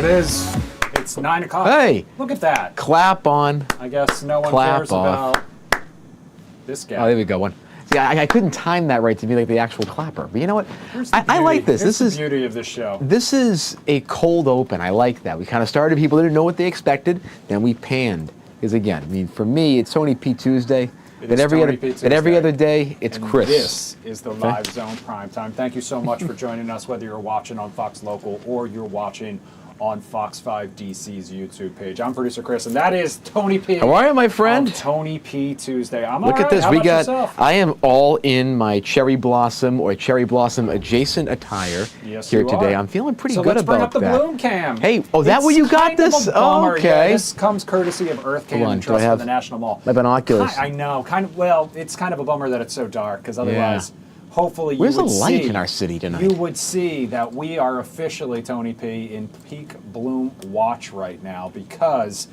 it is. It's 9 o'clock. Hey! Look at that. Clap on. I guess no one Clap cares off. about this guy. Oh, there we go. One. See, I couldn't time that right to be like the actual clapper. But you know what? I like this. Here's This is the beauty of this show. This is a cold open. I like that. We kind of started, people didn't know what they expected, then we panned. Because again, I mean, for me, it's Tony P. Tuesday. But every other day, it's and Chris. This is the live Zone Primetime. Thank you so much for joining us, whether you're watching on Fox Local or you're watching on Fox 5 DC's YouTube page. I'm producer Chris, and that is Tony P. How are you, my friend? Tony P. Tuesday. I'm Look all at this. How We about got. yourself? I am all in my cherry blossom or cherry blossom adjacent attire Yes, here you today. are. I'm feeling pretty So good let's bring about up the that. bloom cam. Hey, oh, that where you got this? Oh, okay. Yeah, this comes courtesy of Earth Cam and do I Trust for have the National Mall. my binoculars? I know. Well, it's kind of a bummer that it's so dark, because otherwise, hopefully, Where's you would the light see, in our city tonight? You would see that we are officially, Tony P, in peak bloom watch right now because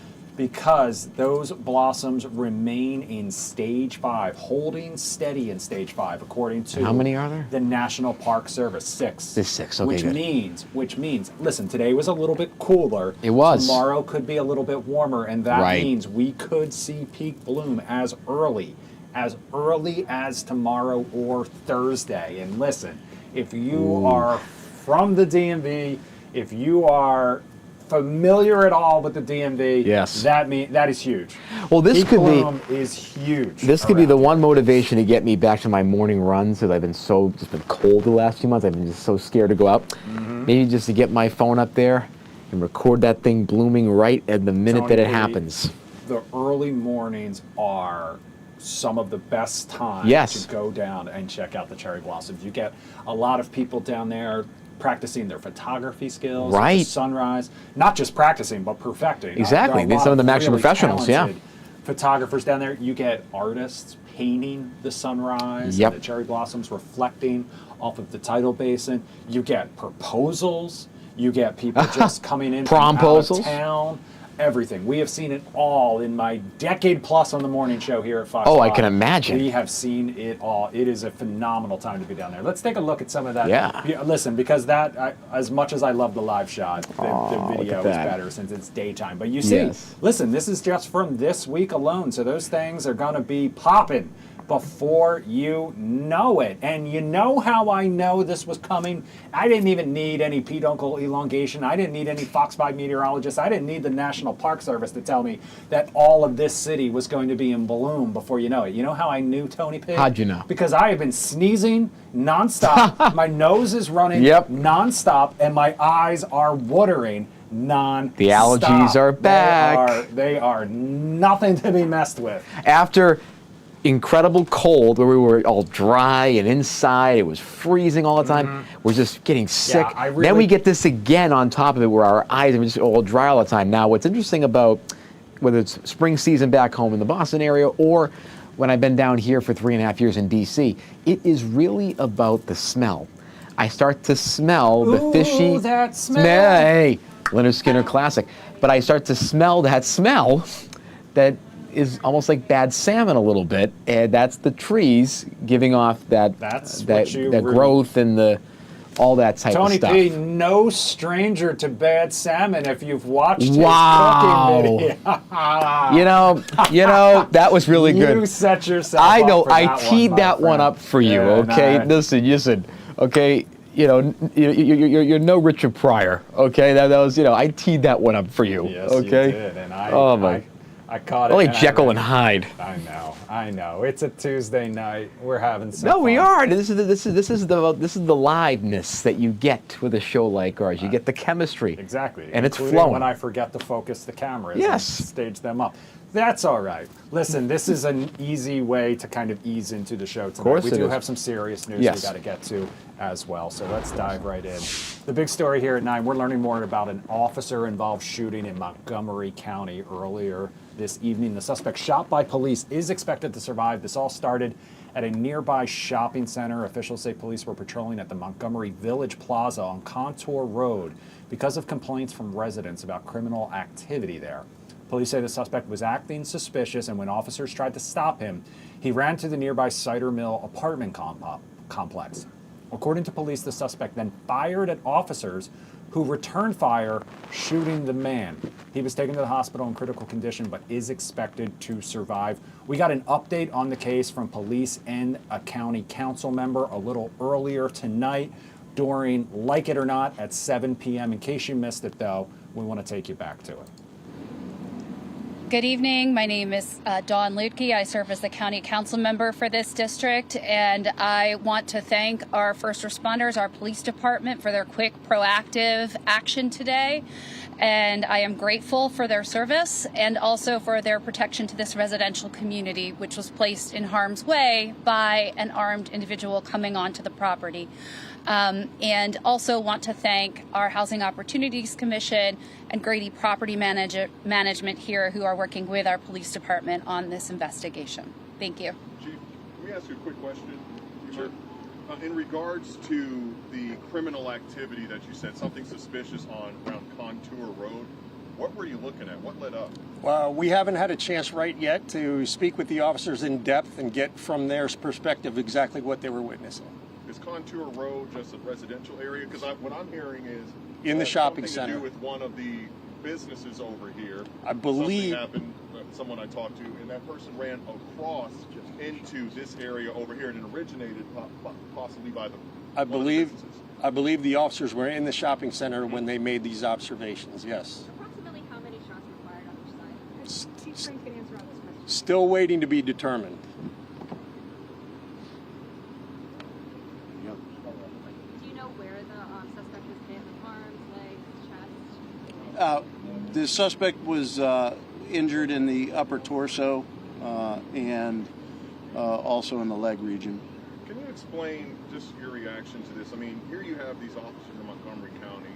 those blossoms remain in stage 5, holding steady in stage 5, according to how many are there? The National Park Service. 6. There's 6. Okay, Which means, listen, today was a little bit cooler. It was. Tomorrow could be a little bit warmer, and that Right. means we could see peak bloom as early as tomorrow or Thursday. And listen, if you are from the DMV, if you are familiar at all with the DMV, yes, that is huge. Well, this peak could bloom is huge. This could be the one motivation to get me back to my morning runs, because I've been just been cold the last few months. I've been just so scared to go out. Maybe just to get my phone up there and record that thing blooming right at the minute Tony that it P, happens. The early mornings are some of the best times to go down and check out the cherry blossoms. You get a lot of people down there practicing their photography skills at the sunrise. Not just practicing, but perfecting. Exactly. Some of them actually professionals, photographers down there. You get artists painting the sunrise and the cherry blossoms reflecting off of the tidal basin. You get proposals. You get people just coming in from out of town. Everything. We have seen it all in my decade plus on the morning show here at Fox. Oh, I can imagine. We have seen it all. It is a phenomenal time to be down there. Let's take a look at some of that. Yeah. Listen, because as much as I love the live shot, the video is better since it's daytime. But you see, listen, this is just from this week alone, so those things are going to be popping before you know it. And you know how I know this was coming? I didn't even need any peduncle elongation. I didn't need any Fox 5 meteorologists. I didn't need the National Park Service to tell me that all of this city was going to be in bloom before you know it. You know how I knew, Tony P? How'd you know? Because I have been sneezing nonstop. My nose is running nonstop, and my eyes are watering non-stop. The allergies are back. They are nothing to be messed with. After incredible cold, where we were all dry and inside, it was freezing all the time. We're just getting sick. Then we get this again on top of it, where our eyes are just all dry all the time. Now, what's interesting about whether it's spring season back home in the Boston area or when I've been down here for 3.5 years in DC, it is really about the smell. I start to smell the fishy that smell. Hey, Leonard Skinner classic. But I start to smell that smell that is almost like bad salmon a little bit, and that's the trees giving off that growth and all that type of stuff. Tony P, no stranger to bad salmon if you've watched his cooking video. you know, that was really good. You set yourself I know. up for I teed that one up for you. Okay, listen. Okay. You're no Richard Pryor. Okay, that was I teed that one up for you. Yes, okay? You did, and I caught it. Only Jekyll and Hyde. I know. It's a Tuesday night. We're having some fun. We are. This is the liveness that you get with a show like ours. You get the chemistry. Exactly. And it's flowing. When I forget to focus the cameras and stage them up. That's all right. Listen, this is an easy way to kind of ease into the show tonight. Of course we do have some serious news we got to get to as well. So let's dive right in. The big story here at 9, we're learning more about an officer-involved shooting in Montgomery County earlier this evening. The suspect shot by police is expected to survive. This all started at a nearby shopping center. Officials say police were patrolling at the Montgomery Village Plaza on Contour Road because of complaints from residents about criminal activity there. Police say the suspect was acting suspicious, and when officers tried to stop him, he ran to the nearby Cider Mill apartment complex. According to police, the suspect then fired at officers who returned fire, shooting the man. He was taken to the hospital in critical condition, but is expected to survive. We got an update on the case from police and a county council member a little earlier tonight during Like It or Not at 7 p.m. In case you missed it, though, we want to take you back to it. Good evening. My name is Dawn Lutke. I serve as the county council member for this district, and I want to thank our first responders, our police department, for their quick, proactive action today. And I am grateful for their service and also for their protection to this residential community, which was placed in harm's way by an armed individual coming onto the property. And also want to thank our Housing Opportunities Commission and Grady Property Management here, who are working with our police department on this investigation. Thank you. Chief, can we ask you a quick question? Sure. In regards to the criminal activity that you said, something suspicious around Contour Road, what were you looking at? What led up? Well, we haven't had a chance right yet to speak with the officers in depth and get from their perspective exactly what they were witnessing. Is Contour Road just a residential area? Because what I'm hearing is in the shopping something center. To do with one of the businesses over here. I believe something happened. Someone I talked to, and that person ran across into this area over here, and it originated possibly by the. I believe the officers were in the shopping center when they made these observations. Yes. Approximately how many shots were fired on each side? Chief Frank can answer all those questions. Still waiting to be determined. Do you know where the suspect was hit? Arms, legs, chest? The suspect was injured in the upper torso and also in the leg region. Can you explain just your reaction to this? I mean, here you have these officers in Montgomery County,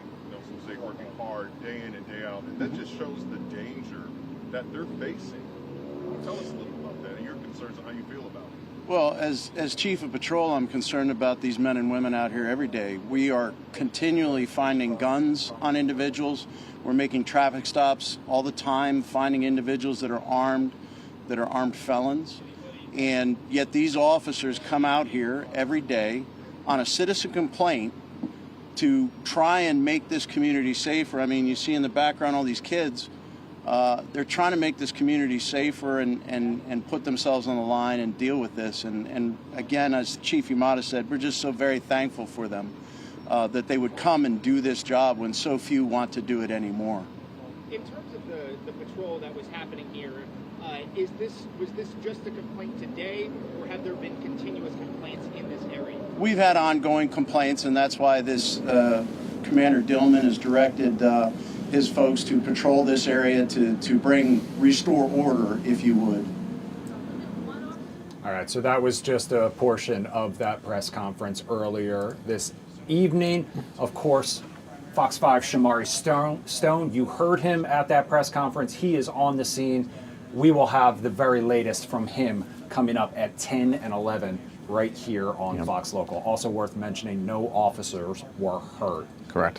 since they're working hard day in and day out, and that just shows the danger that they're facing. Tell us a little about that and your concerns and how you feel about it. Well, as chief of patrol, I'm concerned about these men and women out here every day. We are continually finding guns on individuals. We're making traffic stops all the time, finding individuals that are armed felons. And yet these officers come out here every day on a citizen complaint to try and make this community safer. I mean, you see in the background all these kids. They're trying to make this community safer and put themselves on the line and deal with this. And again, as Chief Yamada said, we're just so very thankful for them that they would come and do this job when so few want to do it anymore. In terms of the patrol that was happening here, was this just a complaint today, or have there been continuous complaints in this area? We've had ongoing complaints, and that's why this Commander Dillman has directed his folks to patrol this area to restore order, if you would. All right, so that was just a portion of that press conference earlier this evening. Of course, Fox 5 Shamari Stone, you heard him at that press conference. He is on the scene. We will have the very latest from him coming up at 10 and 11 right here on Fox Local. Also worth mentioning, no officers were hurt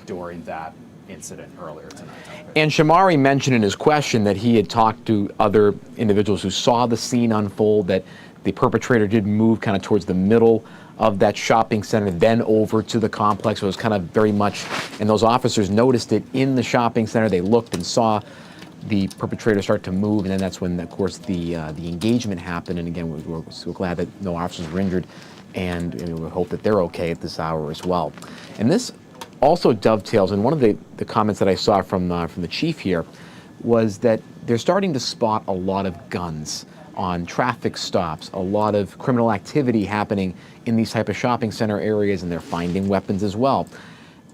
during that incident earlier tonight. And Shamari mentioned in his question that he had talked to other individuals who saw the scene unfold, that the perpetrator did move kind of towards the middle of that shopping center, then over to the complex. So it was kind of very much, and those officers noticed it in the shopping center. They looked and saw the perpetrator start to move, and then that's when, of course, the engagement happened. And again, we're so glad that no officers were injured, and we hope that they're okay at this hour as well. And this also dovetails, and one of the comments that I saw from the chief here was that they're starting to spot a lot of guns on traffic stops, a lot of criminal activity happening in these type of shopping center areas, and they're finding weapons as well.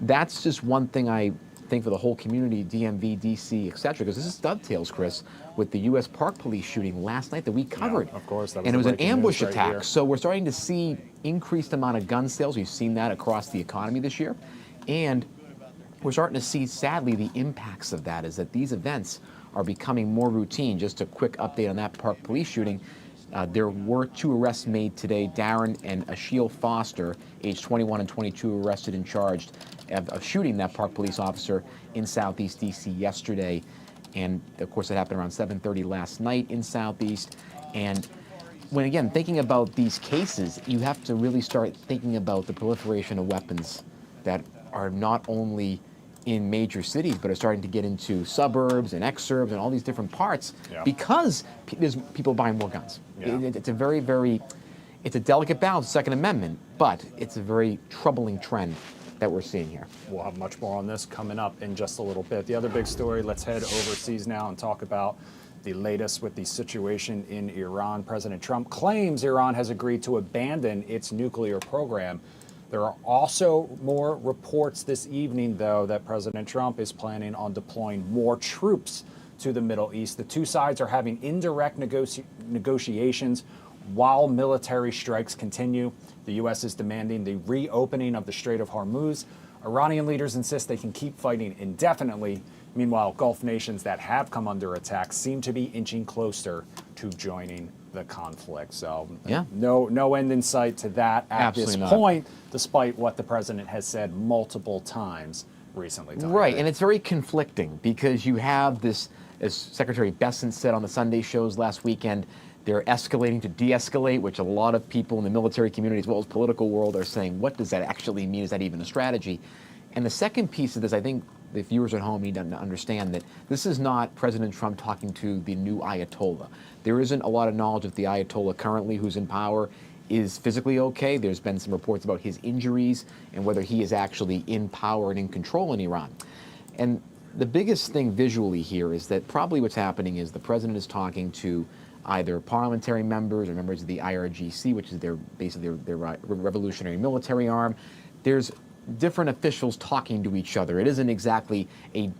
That's just one thing I think for the whole community, DMV, DC, et cetera, because this dovetails, Chris, with the U.S. Park Police shooting last night that we covered. Yeah, of course. That was and it was an ambush right attack. here. So we're starting to see increased amount of gun sales. We've seen that across the economy this year. And we're starting to see, sadly, the impacts of that is that these events are becoming more routine. Just a quick update on that Park Police shooting. There were 2 arrests made today. Darren and Ashiel Foster, age 21 and 22, arrested and charged of shooting that Park Police officer in Southeast DC yesterday. And of course, it happened around 7:30 last night in Southeast. And when, again, thinking about these cases, you have to really start thinking about the proliferation of weapons that are not only in major cities, but are starting to get into suburbs and exurbs and all these different parts because there's people buying more guns. It's a very, it's a delicate balance, Second Amendment, but it's a very troubling trend that we're seeing here. We'll have much more on this coming up in just a little bit. The other big story, let's head overseas now and talk about the latest with the situation in Iran. President Trump claims Iran has agreed to abandon its nuclear program. There are also more reports this evening, though, that President Trump is planning on deploying more troops to the Middle East. The two sides are having indirect negotiations while military strikes continue. The U.S. is demanding the reopening of the Strait of Hormuz. Iranian leaders insist they can keep fighting indefinitely. Meanwhile, Gulf nations that have come under attack seem to be inching closer to joining the conflict. So no end in sight to that at this point, despite what the president has said multiple times recently. Right, and it's very conflicting because you have this, as Secretary Bessent said on the Sunday shows last weekend, they're escalating to de-escalate, which a lot of people in the military community as well as political world are saying, what does that actually mean? Is that even a strategy? And the second piece of this, I think the viewers at home need to understand that this is not President Trump talking to the new Ayatollah. There isn't a lot of knowledge of the Ayatollah currently who's in power is physically okay. There's been some reports about his injuries and whether he is actually in power and in control in Iran. And the biggest thing visually here is that probably what's happening is the president is talking to either parliamentary members or members of the IRGC, which is basically their revolutionary military arm. There's different officials talking to each other. It isn't exactly a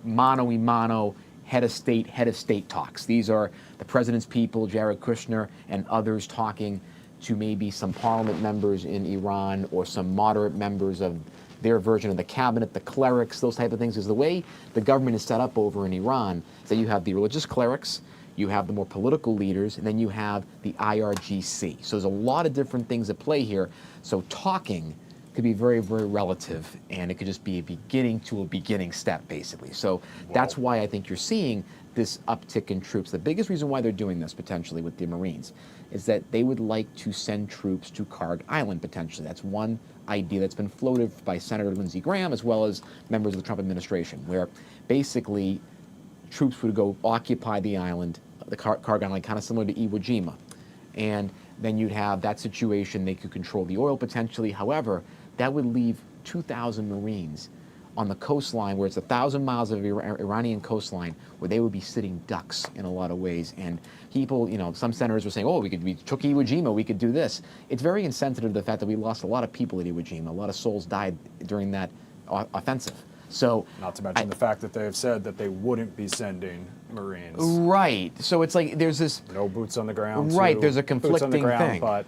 mano-a-mano, head of state talks. These are the president's people, Jared Kushner, and others talking to maybe some parliament members in Iran or some moderate members of their version of the cabinet, the clerics, those type of things. Is the way the government is set up over in Iran, is that you have the religious clerics, you have the more political leaders, and then you have the IRGC. So there's a lot of different things at play here. So talking could be very, very relative, and it could just be a beginning step, basically. So that's why I think you're seeing this uptick in troops. The biggest reason why they're doing this, potentially, with the Marines, is that they would like to send troops to Kharg Island, potentially. That's one idea that's been floated by Senator Lindsey Graham, as well as members of the Trump administration, where basically troops would go occupy the island, the Kharg Island, kind of similar to Iwo Jima. And then you'd have that situation. They could control the oil, potentially. However, that would leave 2,000 Marines on the coastline, where it's 1,000 miles of Iranian coastline, where they would be sitting ducks in a lot of ways. And people, some senators were saying, we took Iwo Jima, we could do this. It's very insensitive to the fact that we lost a lot of people at Iwo Jima. A lot of souls died during that offensive. So, not to mention the fact that they have said that they wouldn't be sending Marines. Right. So it's like there's this... No boots on the ground. Right. There's a conflicting thing. But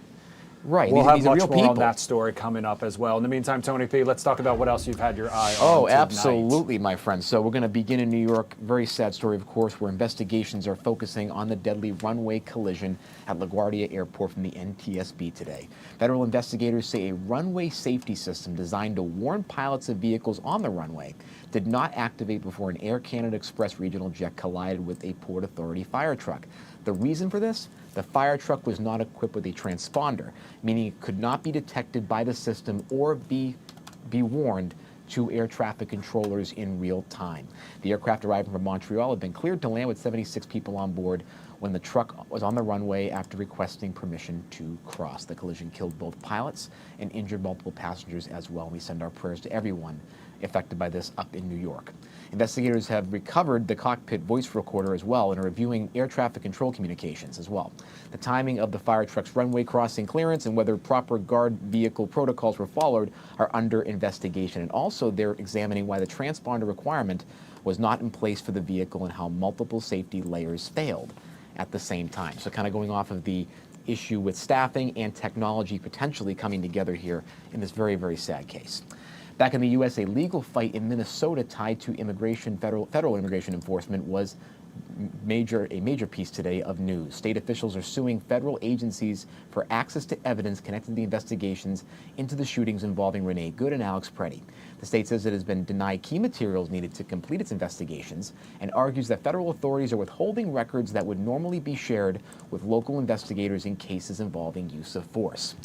right. We'll have much more people on that story coming up as well. In the meantime, Tony P., let's talk about what else you've had your eye on tonight. Absolutely, my friend. So we're going to begin in New York. Very sad story, of course, where investigations are focusing on the deadly runway collision at LaGuardia Airport from the NTSB today. Federal investigators say a runway safety system designed to warn pilots of vehicles on the runway did not activate before an Air Canada Express regional jet collided with a Port Authority fire truck. The reason for this? The fire truck was not equipped with a transponder, meaning it could not be detected by the system or be warned to air traffic controllers in real time. The aircraft arriving from Montreal had been cleared to land with 76 people on board when the truck was on the runway after requesting permission to cross. The collision killed both pilots and injured multiple passengers as well. We send our prayers to everyone affected by this up in New York. Investigators have recovered the cockpit voice recorder as well and are reviewing air traffic control communications as well. The timing of the fire truck's runway crossing clearance and whether proper guard vehicle protocols were followed are under investigation. And also they're examining why the transponder requirement was not in place for the vehicle and how multiple safety layers failed at the same time. So kind of going off of the issue with staffing and technology potentially coming together here in this very, very sad case. Back in the U.S., a legal fight in Minnesota tied to federal immigration enforcement was a major piece today of news. State officials are suing federal agencies for access to evidence connected to the investigations into the shootings involving Renee Good and Alex Preddy. The state says it has been denied key materials needed to complete its investigations and argues that federal authorities are withholding records that would normally be shared with local investigators in cases involving use of force.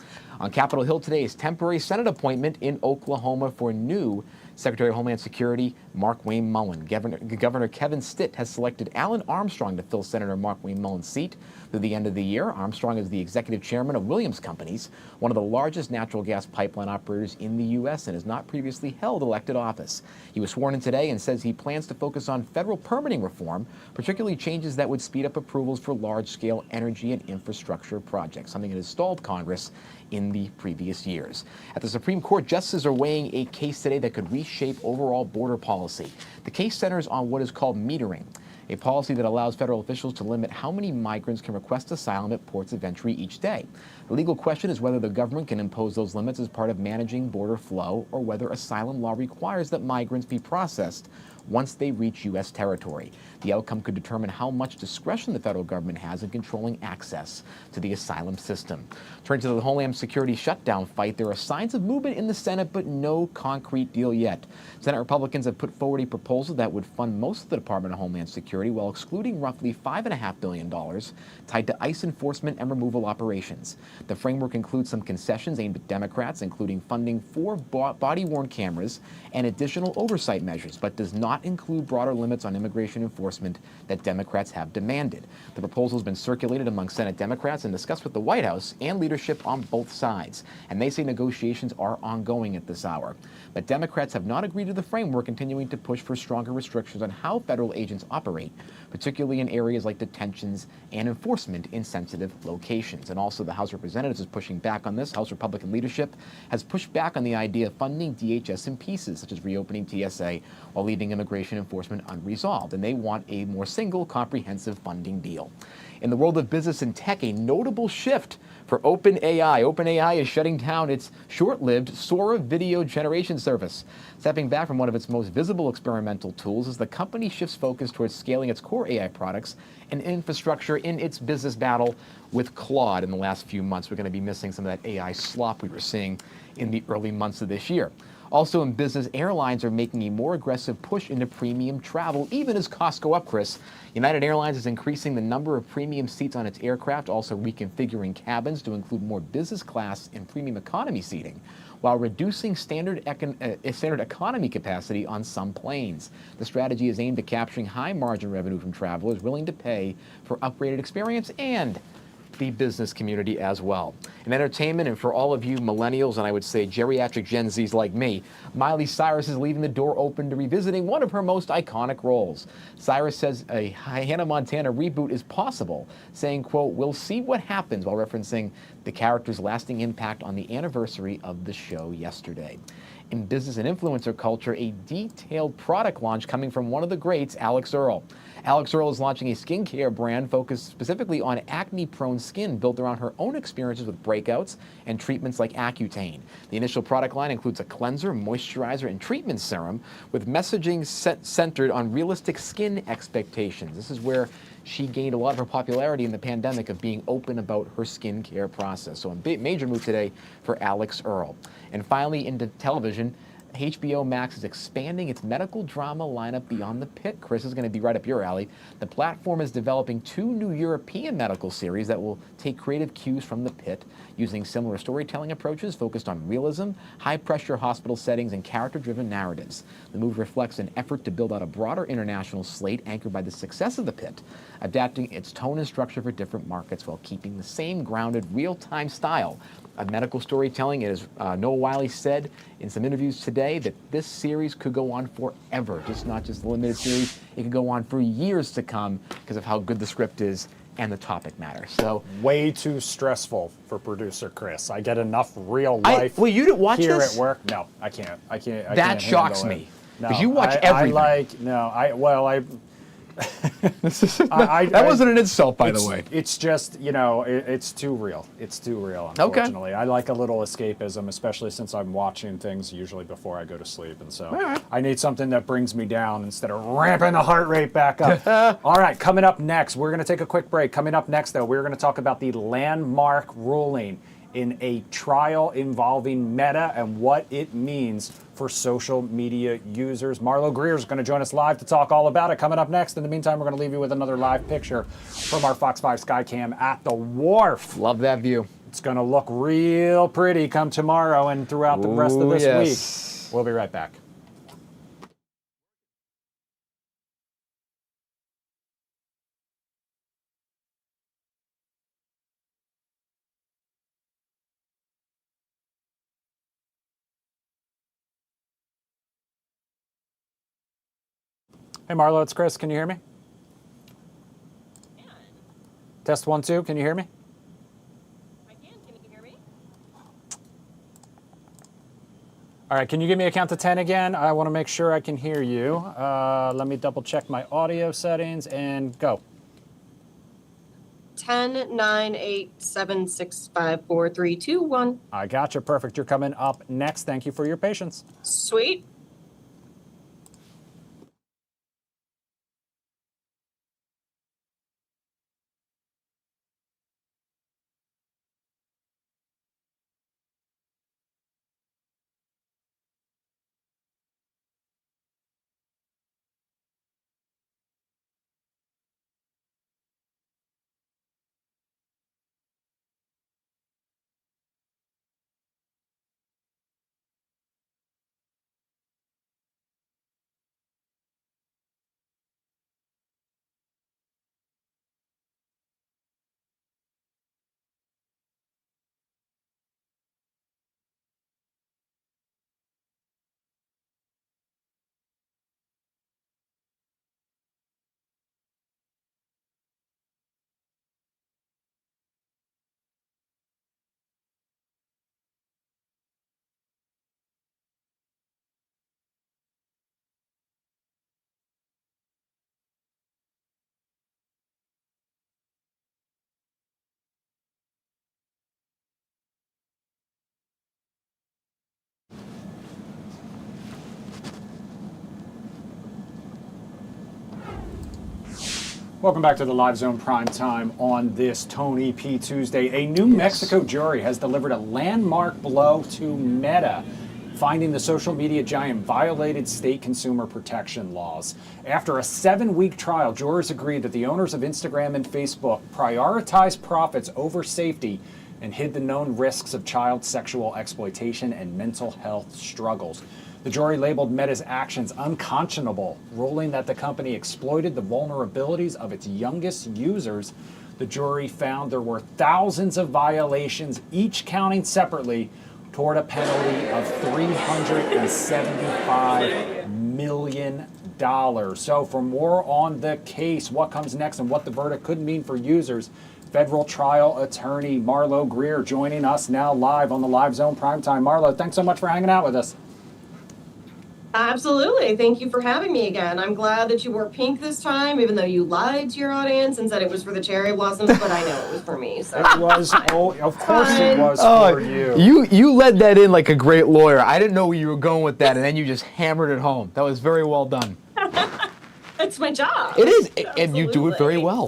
On Capitol Hill today is temporary Senate appointment in Oklahoma for new Secretary of Homeland Security Mark Wayne Mullen. Governor Kevin Stitt has selected Alan Armstrong to fill Senator Mark Wayne Mullen's seat through the end of the year. Armstrong is the executive chairman of Williams Companies, one of the largest natural gas pipeline operators in the U.S. and has not previously held elected office. He was sworn in today and says he plans to focus on federal permitting reform, particularly changes that would speed up approvals for large-scale energy and infrastructure projects, something that has stalled Congress in the previous years. At the Supreme Court, justices are weighing a case today that could reshape overall border policy. The case centers on what is called metering, a policy that allows federal officials to limit how many migrants can request asylum at ports of entry each day. The legal question is whether the government can impose those limits as part of managing border flow, or whether asylum law requires that migrants be processed once they reach U.S. territory. The outcome could determine how much discretion the federal government has in controlling access to the asylum system. Turning to the Homeland Security shutdown fight, there are signs of movement in the Senate, but no concrete deal yet. Senate Republicans have put forward a proposal that would fund most of the Department of Homeland Security while excluding roughly $5.5 billion tied to ICE enforcement and removal operations. The framework includes some concessions aimed at Democrats, including funding for body-worn cameras and additional oversight measures, but does not include broader limits on immigration enforcement that Democrats have demanded. The proposal has been circulated among Senate Democrats and discussed with the White House and leadership on both sides, and they say negotiations are ongoing at this hour. But Democrats have not agreed to the framework, continuing to push for stronger restrictions on how federal agents operate, particularly in areas like detentions and enforcement in sensitive locations. And also the House of Representatives is pushing back on this. House Republican leadership has pushed back on the idea of funding DHS in pieces, such as reopening TSA while leaving immigration enforcement unresolved. And they want a more single, comprehensive funding deal. In the world of business and tech, a notable shift for OpenAI. OpenAI is shutting down its short-lived Sora video generation service. Stepping back from one of its most visible experimental tools as the company shifts focus towards scaling its core AI products and infrastructure in its business battle with Claude in the last few months. We're going to be missing some of that AI slop we were seeing in the early months of this year. Also in business, airlines are making a more aggressive push into premium travel, even as costs go up, Chris. United Airlines is increasing the number of premium seats on its aircraft, also reconfiguring cabins to include more business class and premium economy seating, while reducing standard economy capacity on some planes. The strategy is aimed at capturing high margin revenue from travelers willing to pay for upgraded experience and the business community as well. In entertainment, and for all of you millennials, and I would say geriatric Gen Zs like me, Miley Cyrus is leaving the door open to revisiting one of her most iconic roles. Cyrus says a Hannah Montana reboot is possible, saying, quote, "We'll see what happens," while referencing the character's lasting impact on the anniversary of the show yesterday. In business and influencer culture, a detailed product launch coming from one of the greats, Alex Earle. Alex Earle is launching a skincare brand focused specifically on acne-prone skin, built around her own experiences with breakouts and treatments like Accutane. The initial product line includes a cleanser, moisturizer, and treatment serum with messaging centered on realistic skin expectations. This is where she gained a lot of her popularity in the pandemic of being open about her skincare process. So a major move today for Alex Earle. And finally, into television, HBO Max is expanding its medical drama lineup beyond The Pit. Chris, is going to be right up your alley. The platform is developing 2 new European medical series that will take creative cues from The Pit, using similar storytelling approaches focused on realism, high-pressure hospital settings, and character-driven narratives. The move reflects an effort to build out a broader international slate anchored by the success of The Pit, adapting its tone and structure for different markets while keeping the same grounded, real-time style of medical storytelling. As Noah Wiley said in some interviews today, that this series could go on forever, not just the limited series. It could go on for years to come because of how good the script is and the topic matter. So way too stressful for producer Chris. I get enough real life. Well, you didn't watch here this? At work. No, I can't. That shocks me. Because you watch everything. That wasn't an insult, by the way. It's just, it's too real. It's too real, unfortunately. Okay. I like a little escapism, especially since I'm watching things usually before I go to sleep. And so I need something that brings me down instead of ramping the heart rate back up. All right, coming up next, we're going to take a quick break. Coming up next, though, we're going to talk about the landmark ruling in a trial involving Meta and what it means for social media users. Marlo Greer is going to join us live to talk all about it. Coming up next. In the meantime, we're going to leave you with another live picture from our Fox 5 Skycam at the wharf. Love that view. It's going to look real pretty come tomorrow and throughout the rest of this week. We'll be right back. Hey, Marlo, it's Chris. Can you hear me? Test 1, 2. Can you hear me? I can. Can you hear me? All right. Can you give me a count to 10 again? I want to make sure I can hear you. Let me double check my audio settings and go. 10, 9, 8, 7, 6, 5, 4, 3, 2, 1. I got you. Perfect. You're coming up next. Thank you for your patience. Sweet. Welcome back to the Live Zone Prime Time on this Tony P. Tuesday. A New Mexico jury has delivered a landmark blow to Meta, finding the social media giant violated state consumer protection laws. After a 7-week trial, jurors agreed that the owners of Instagram and Facebook prioritized profits over safety and hid the known risks of child sexual exploitation and mental health struggles. The jury labeled Meta's actions unconscionable, ruling that the company exploited the vulnerabilities of its youngest users. The jury found there were thousands of violations, each counting separately, toward a penalty of $375 million. So for more on the case, what comes next, and what the verdict could mean for users, federal trial attorney Marlo Greer joining us now live on the Live Zone Primetime. Marlo, thanks so much for hanging out with us. Absolutely. Thank you for having me again. I'm glad that you wore pink this time, even though you lied to your audience and said it was for the cherry blossoms, but I know it was for me. So. It was, of course it was for you. You led that in like a great lawyer. I didn't know where you were going with that, and then you just hammered it home. That was very well done. It's my job. It is, and you do it very well.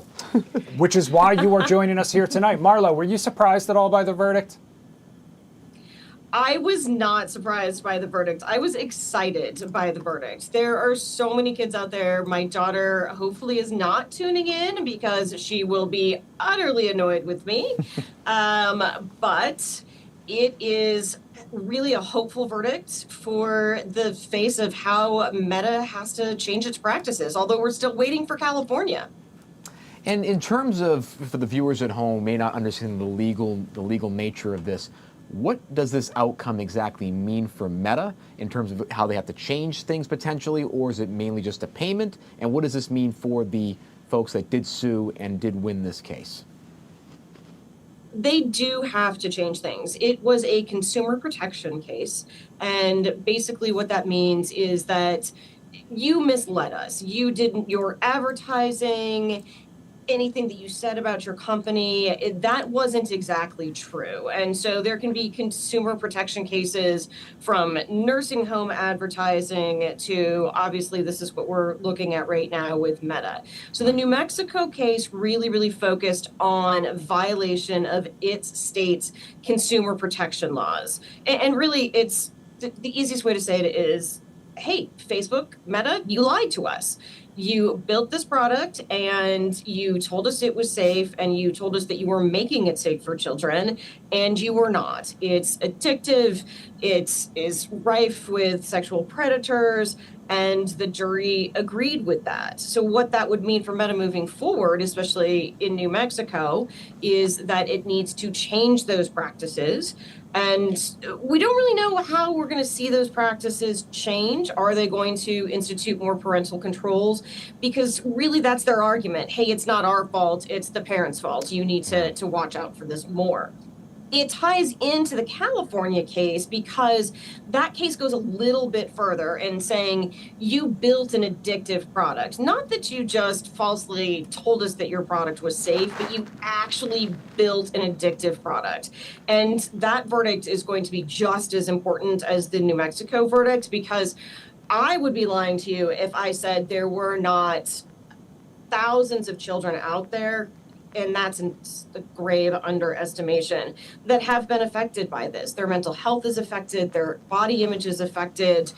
Which is why you are joining us here tonight. Marlo, were you surprised at all by the verdict? I was not surprised by the verdict. I was excited by the verdict. There are so many kids out there. My daughter hopefully is not tuning in because she will be utterly annoyed with me. But it is really a hopeful verdict for the face of how Meta has to change its practices, although we're still waiting for California. And in terms of, for the viewers at home may not understand the legal nature of this, what does this outcome exactly mean for Meta in terms of how they have to change things potentially, or is it mainly just a payment? And what does this mean for the folks that did sue and did win this case? They do have to change things. It was a consumer protection case. And basically what that means is that you misled us. You didn't, your advertising, anything that you said about your company, that wasn't exactly true. And so there can be consumer protection cases from nursing home advertising to, obviously, this is what we're looking at right now with Meta. So the New Mexico case really focused on violation of its state's consumer protection laws. And really, it's the easiest way to say it is, hey, Facebook, Meta, you lied to us. you built this product and you told us it was safe and you told us that you were making it safe for children, and you were not. It's addictive, it is rife with sexual predators, and the jury agreed with that. So what that would mean for Meta moving forward, especially in New Mexico, is that it needs to change those practices. And we don't really know how we're going to see those practices change. Are they going to institute more parental controls? Because really that's their argument. Hey, it's not our fault, it's the parents' fault. You need to watch out for this more. It ties into the California case because that case goes a little bit further in saying you built an addictive product. Not that you just falsely told us that your product was safe, but you actually built an addictive product. And that verdict is going to be just as important as the New Mexico verdict, because I would be lying to you if I said there were not thousands of children out there, and that's a grave underestimation, that have been affected by this. Their mental health is affected, their body image is affected.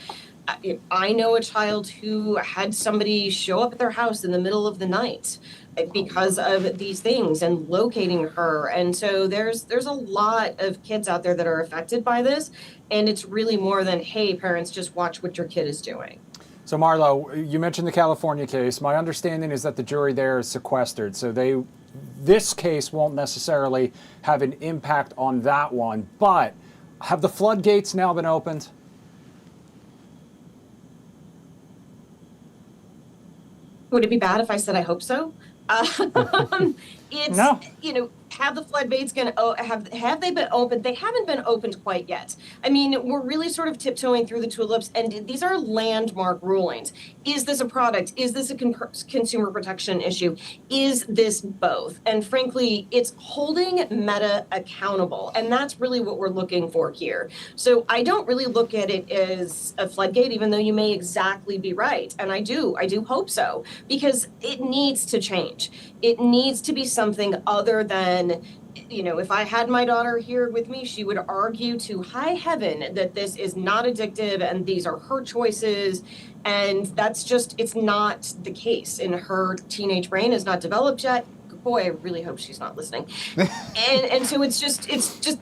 I know a child who had somebody show up at their house in the middle of the night because of these things and locating her. And so there's a lot of kids out there that are affected by this. And it's really more than, hey, parents, just watch what your kid is doing. So Marlo, you mentioned the California case. My understanding is that the jury there is sequestered. So this case won't necessarily have an impact on that one. But have the floodgates now been opened? Would it be bad if I said I hope so? It's, no. Have the floodgates have they been opened? They haven't been opened quite yet. I mean, we're really sort of tiptoeing through the tulips, and these are landmark rulings. Is this a product? Is this a consumer protection issue? Is this both? And frankly, it's holding Meta accountable, and that's really what we're looking for here. So I don't really look at it as a floodgate, even though you may exactly be right, and I do hope so, because it needs to change. It needs to be something other than, if I had my daughter here with me, she would argue to high heaven that this is not addictive and these are her choices. And it's not the case. And her teenage brain is not developed yet. Boy, I really hope she's not listening. and so it's just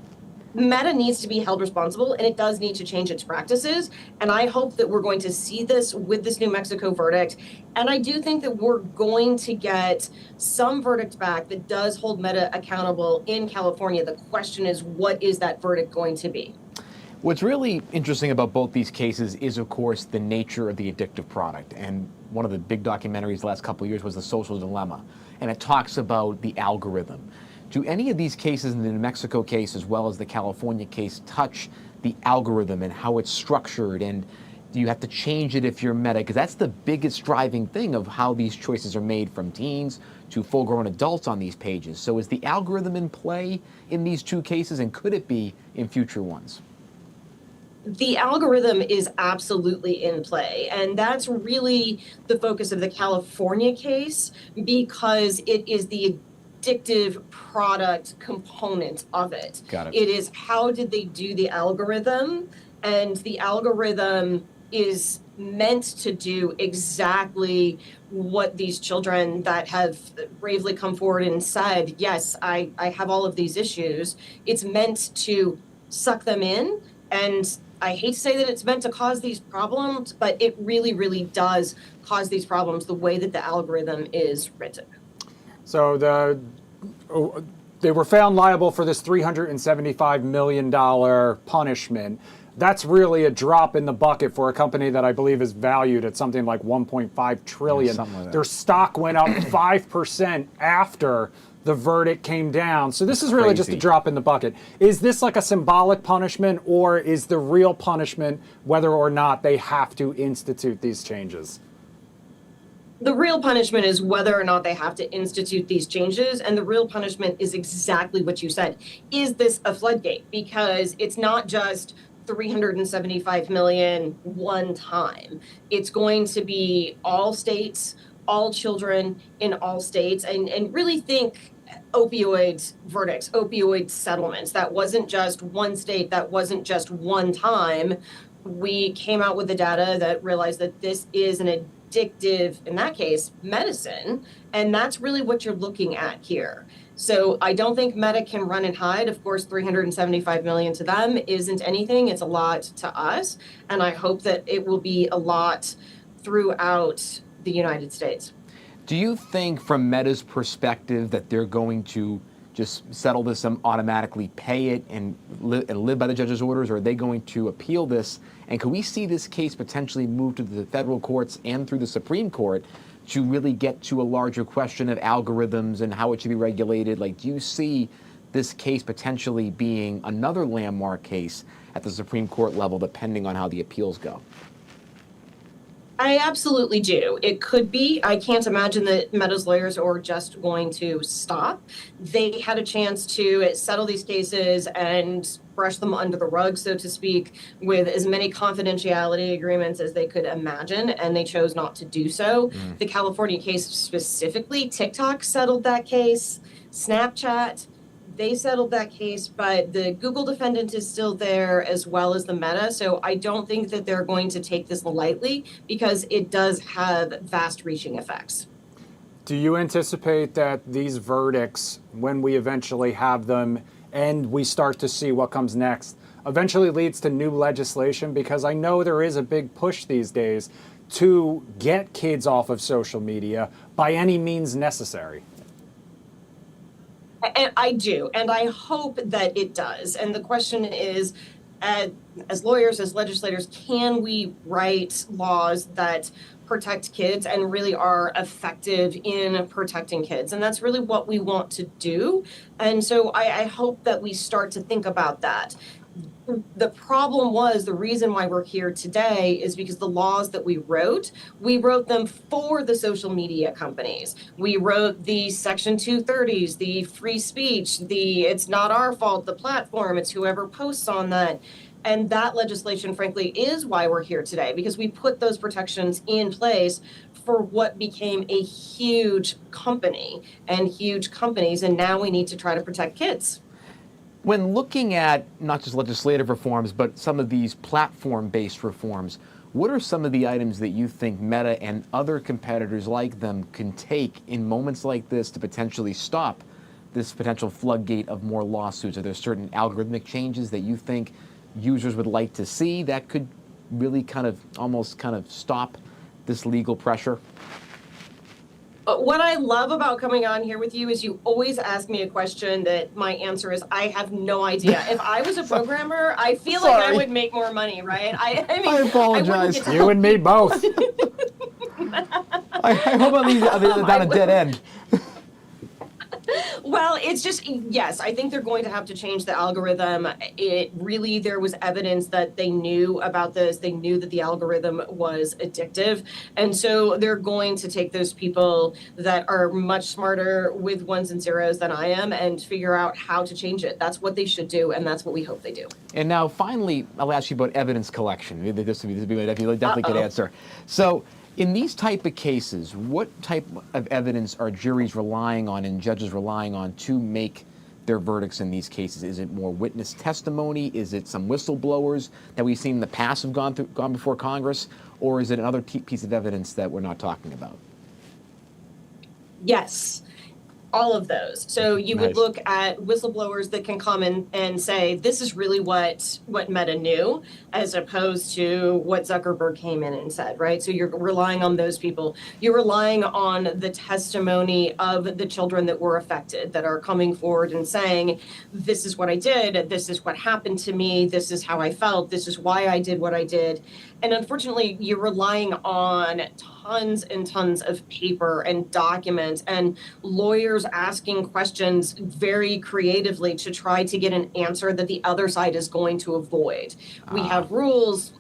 Meta needs to be held responsible, and it does need to change its practices. And I hope that we're going to see this with this New Mexico verdict. And I do think that we're going to get some verdict back that does hold Meta accountable in California. The question is, what is that verdict going to be? What's really interesting about both these cases is, of course, the nature of the addictive product. And one of the big documentaries the last couple of years was The Social Dilemma. And it talks about the algorithm. Do any of these cases, in the New Mexico case as well as the California case, touch the algorithm and how it's structured? And do you have to change it if you're Meta? Because that's the biggest driving thing of how these choices are made, from teens to full-grown adults on these pages. So is the algorithm in play in these two cases, and could it be in future ones? The algorithm is absolutely in play, and that's really the focus of the California case, because it is the addictive product component of it. Got it. It is, how did they do the algorithm? And the algorithm is meant to do exactly what these children that have bravely come forward and said, yes, I have all of these issues. It's meant to suck them in. And I hate to say that it's meant to cause these problems, but it really, really does cause these problems the way that the algorithm is written. So they were found liable for this $375 million punishment. That's really a drop in the bucket for a company that I believe is valued at something like $1.5 trillion. Like their stock went up 5% after the verdict came down. So this is really just a drop in the bucket. Is this like a symbolic punishment, or is the real punishment whether or not they have to institute these changes? The real punishment is whether or not they have to institute these changes, and the real punishment is exactly what you said. Is this a floodgate? Because it's not just $375 million one time. It's going to be all states, all children in all states, and really think opioid verdicts, opioid settlements. That wasn't just one state, that wasn't just one time. We came out with the data that realized that this is an addictive, in that case, medicine. And that's really what you're looking at here. So I don't think Meta can run and hide. Of course, $375 million to them isn't anything. It's a lot to us. And I hope that it will be a lot throughout the United States. Do you think from Meta's perspective that they're going to just settle this and automatically pay it and live by the judge's orders, or are they going to appeal this? And can we see this case potentially move to the federal courts and through the Supreme Court to really get to a larger question of algorithms and how it should be regulated? Like, do you see this case potentially being another landmark case at the Supreme Court level, depending on how the appeals go? I absolutely do. It could be. I can't imagine that Meta's lawyers are just going to stop. They had a chance to settle these cases and brush them under the rug, so to speak, with as many confidentiality agreements as they could imagine, and they chose not to do so. The California case specifically, TikTok settled that case, Snapchat, they settled that case, but the Google defendant is still there as well as the Meta. So I don't think that they're going to take this lightly because it does have vast reaching effects. Do you anticipate that these verdicts, when we eventually have them and we start to see what comes next, eventually leads to new legislation? Because I know there is a big push these days to get kids off of social media by any means necessary. And I do, and I hope that it does. And the question is, as lawyers, as legislators, can we write laws that protect kids and really are effective in protecting kids? And that's really what we want to do. And so I hope that we start to think about that. The problem was, the reason why we're here today is because the laws that we wrote them for the social media companies. We wrote the Section 230s, the free speech, it's not our fault, the platform, it's whoever posts on that. And that legislation, frankly, is why we're here today, because we put those protections in place for what became a huge company and huge companies, and now we need to try to protect kids. When looking at not just legislative reforms, but some of these platform-based reforms, what are some of the items that you think Meta and other competitors like them can take in moments like this to potentially stop this potential floodgate of more lawsuits? Are there certain algorithmic changes that you think users would like to see that could really almost stop this legal pressure? What I love about coming on here with you is you always ask me a question that my answer is, I have no idea. If I was a programmer, I feel like I would make more money, right? I mean, I apologize. You and me both. I hope I'm down a dead end. Well, it's just, yes, I think they're going to have to change the algorithm. There was evidence that they knew about this. They knew that the algorithm was addictive. And so they're going to take those people that are much smarter with ones and zeros than I am and figure out how to change it. That's what they should do, and that's what we hope they do. And now, finally, I'll ask you about evidence collection. This would be a definitely good answer. So, in these type of cases, what type of evidence are juries relying on and judges relying on to make their verdicts in these cases? Is it more witness testimony? Is it some whistleblowers that we've seen in the past have gone before Congress? Or is it another piece of evidence that we're not talking about? Yes. All of those. So you would look at whistleblowers that can come in and say, this is really what Meta knew, as opposed to what Zuckerberg came in and said, right? So you're relying on those people. You're relying on the testimony of the children that were affected, that are coming forward and saying, this is what I did, this is what happened to me, this is how I felt, this is why I did what I did. And unfortunately, you're relying on tons and tons of paper and documents and lawyers asking questions very creatively to try to get an answer that the other side is going to avoid. We have rules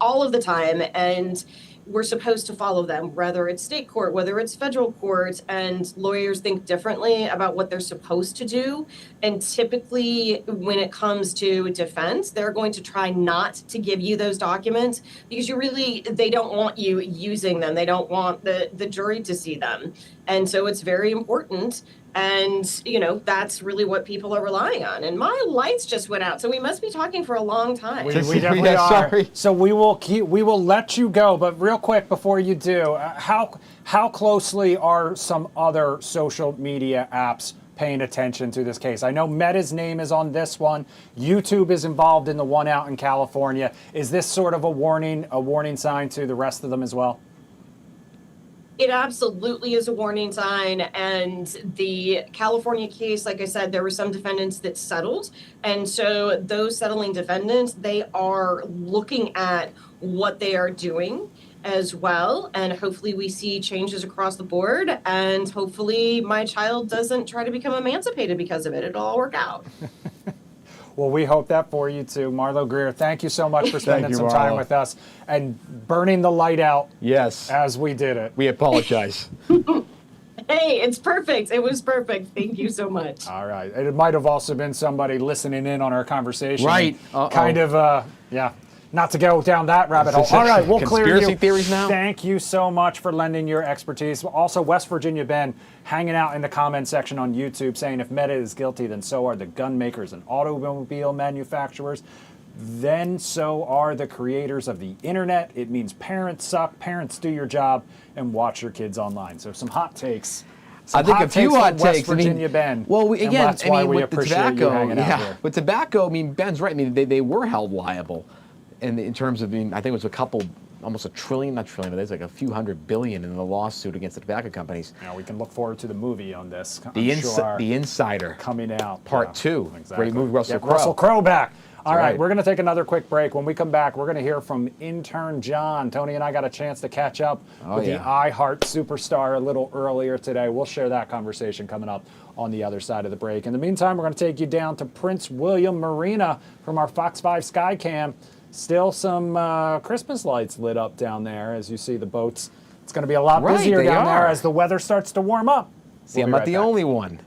all of the time, and we're supposed to follow them, whether it's state court, whether it's federal court, and lawyers think differently about what they're supposed to do. And typically, when it comes to defense, they're going to try not to give you those documents because they don't want you using them. They don't want the jury to see them. And so it's very important And, you know, that's really what people are relying on. And my lights just went out, so we must be talking for a long time. We definitely are. Sorry. So we will let you go, but real quick before you do, how closely are some other social media apps paying attention to this case? I know Meta's name is on this one. YouTube is involved in the one out in California. Is this sort of a warning sign to the rest of them as well? It absolutely is a warning sign. And the California case, like I said, there were some defendants that settled. And so those settling defendants, they are looking at what they are doing as well. And hopefully we see changes across the board. And hopefully my child doesn't try to become emancipated because of it. It'll all work out. Well, we hope that for you too. Marlo Greer, thank you so much for spending some time with us and burning the light out as we did it. We apologize. Hey, it's perfect. It was perfect. Thank you so much. All right. It might have also been somebody listening in on our conversation. Right. Kind of, not to go down that rabbit hole. All right, we'll clear you. Conspiracy theories now? Thank you so much for lending your expertise. Also, West Virginia Ben hanging out in the comment section on YouTube saying if Meta is guilty, then so are the gun makers and automobile manufacturers. Then so are the creators of the internet. It means parents suck, parents do your job, and watch your kids online. So some hot takes. I think a few hot takes. West Virginia Ben. Well, again, that's why we with the appreciate tobacco, you hanging out here. With tobacco, I mean, Ben's right. I mean, they were held liable. In terms of, I think it was almost $1 trillion, not trillion, but there's like a few $100 billion in the lawsuit against the tobacco companies. Now we can look forward to the movie on this. The Insider. Coming out. Part 2. Exactly. Where he moved Russell Crowe. Russell Crowe back. All right, we're going to take another quick break. When we come back, we're going to hear from intern John. Tony and I got a chance to catch up with the iHeart superstar a little earlier today. We'll share that conversation coming up on the other side of the break. In the meantime, we're going to take you down to Prince William Marina from our Fox 5 Skycam. Still some Christmas lights lit up down there as you see the boats. It's going to be a lot busier down there as the weather starts to warm up. See, I'm not the only one.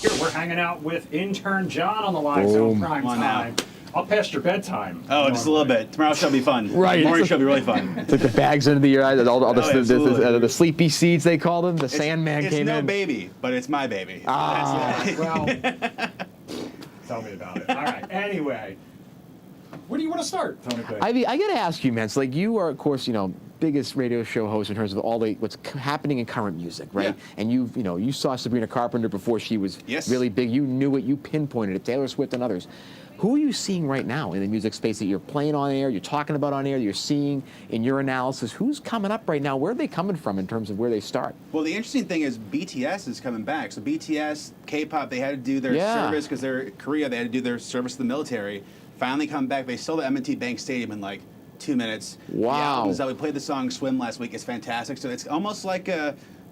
Here, we're hanging out with intern John on the live zone prime time. Up past your bedtime. Oh, just a little bit. Tomorrow shall be fun. Right. Morning shall be really fun. Took the bags into the eyes, all the sleepy seeds they called them. The Sandman came in. It's no baby, but it's my baby. Well, tell me about it. All right. Anyway, Where do you want to start, Tony Clay? I got to ask you, man. It's like you are, of course, biggest radio show host in terms of all what's happening in current music, right? Yeah. And you saw Sabrina Carpenter before she was really big. You knew it. You pinpointed it. Taylor Swift and others. Who are you seeing right now in the music space that you're playing on air, you're talking about on air, you're seeing in your analysis? Who's coming up right now? Where are they coming from in terms of where they start? Well, the interesting thing is BTS is coming back. So BTS, K-pop, they had to do their service because they're Korea. They had to do their service to the military. Finally come back. They sold the M&T Bank Stadium in like 2 minutes. Wow. The albums that we played the song Swim last week is fantastic. So it's almost like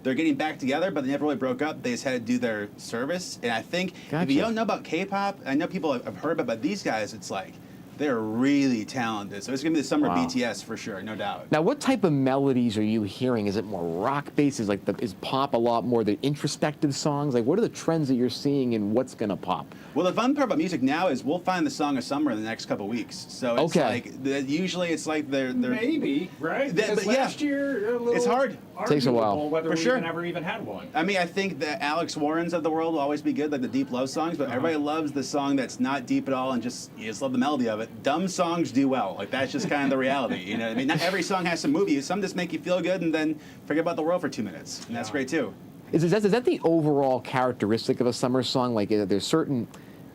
they're getting back together, but they never really broke up. They just had to do their service. And I think if you don't know about K-pop, I know people have heard about it, but these guys, it's like, they're really talented. So it's going to be the summer of BTS for sure, no doubt. Now, what type of melodies are you hearing? Is it more rock-based? Is pop a lot more the introspective songs? Like, what are the trends that you're seeing and what's going to pop? Well, the fun part about music now is we'll find the song of summer in the next couple of weeks. So it's usually it's like they're maybe, right? Because last year, it's hard. Takes a while. Whether for we sure. never even had one. I mean, I think the Alex Warrens of the world will always be good, like the deep love songs, but everybody loves the song that's not deep at all and you just love the melody of it. Dumb songs do well. Like, that's just kind of the reality. You know what I mean? Not every song has to move you. Some just make you feel good and then forget about the world for 2 minutes. And that's great, too. Is that the overall characteristic of a summer song? Like, there's certain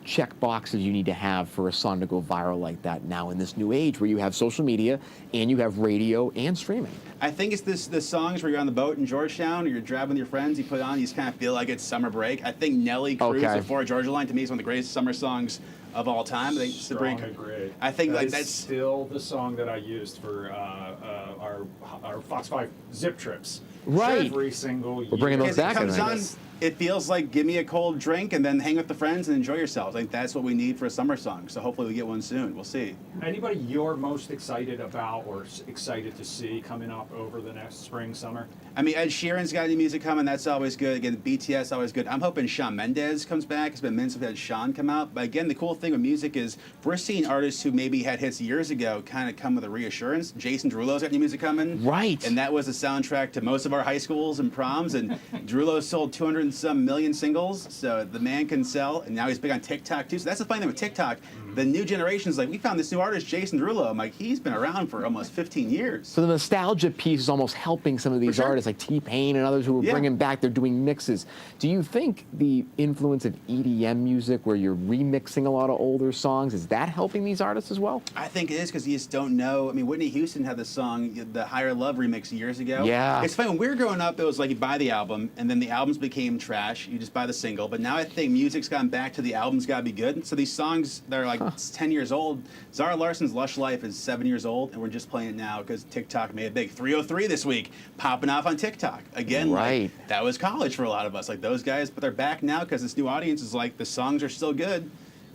check boxes you need to have for a song to go viral like that now in this new age where you have social media and you have radio and streaming? I think it's the songs where you're on the boat in Georgetown or you're driving with your friends, you put it on, you just kind of feel like it's summer break. I think Nelly Cruise before Georgia Line, to me, is one of the greatest summer songs of all time. Strong agree. I think that's still the song that I used for our Fox 5 zip trips. Right. Every single year. We're bringing those back. It comes on, it feels like give me a cold drink and then hang with the friends and enjoy yourselves. I think that's what we need for a summer song. So hopefully we get one soon. We'll see. Anybody you're most excited about or excited to see coming up over the next spring, summer? I mean, Ed Sheeran's got new music coming. That's always good. Again, BTS always good. I'm hoping Shawn Mendes comes back. It's been minutes since we've had Shawn come out. But again, the cool thing with music is we're seeing artists who maybe had hits years ago kind of come with a reassurance. Jason Derulo's got new music coming. Right. And that was the soundtrack to most of our high schools and proms. And Derulo sold 200 and some million singles. So the man can sell. And now he's big on TikTok too. So that's the funny thing with TikTok. The new generation's like, we found this new artist, Jason Derulo. I'm like, he's been around for almost 15 years. So the nostalgia piece is almost helping some of these artists like T-Pain and others who are bringing back, they're doing mixes. Do you think the influence of EDM music where you're remixing a lot of older songs, is that helping these artists as well? I think it is because you just don't know. I mean, Whitney Houston had the song, the Higher Love remix years ago. Yeah. It's funny, when we were growing up, it was like you buy the album and then the albums became trash. You just buy the single. But now I think music's gone back to the album's got to be good. So these songs that are like 10 years old, Zara Larson's Lush Life is 7 years old and we're just playing it now because TikTok made it big. 303 this week, popping off on TikTok. Again, like, that was college for a lot of us, like those guys, but they're back now because this new audience is like, the songs are still good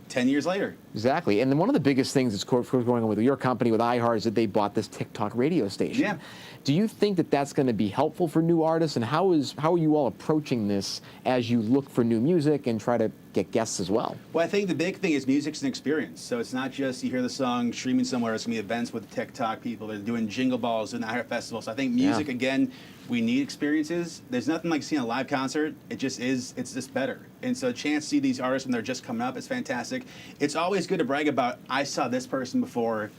10 years later. Exactly. And then one of the biggest things that's going on with your company, with iHeart, is that they bought this TikTok radio station. Yeah. Do you think that that's going to be helpful for new artists? And how are you all approaching this as you look for new music and try to get guests as well? Well, I think the big thing is music's an experience. So it's not just you hear the song streaming somewhere. It's going to be events with TikTok people. They're doing jingle balls, doing the iHeart Festival. So I think music, again, we need experiences. There's nothing like seeing a live concert. It just is. It's just better. And so a chance to see these artists when they're just coming up is fantastic. It's always good to brag about, I saw this person before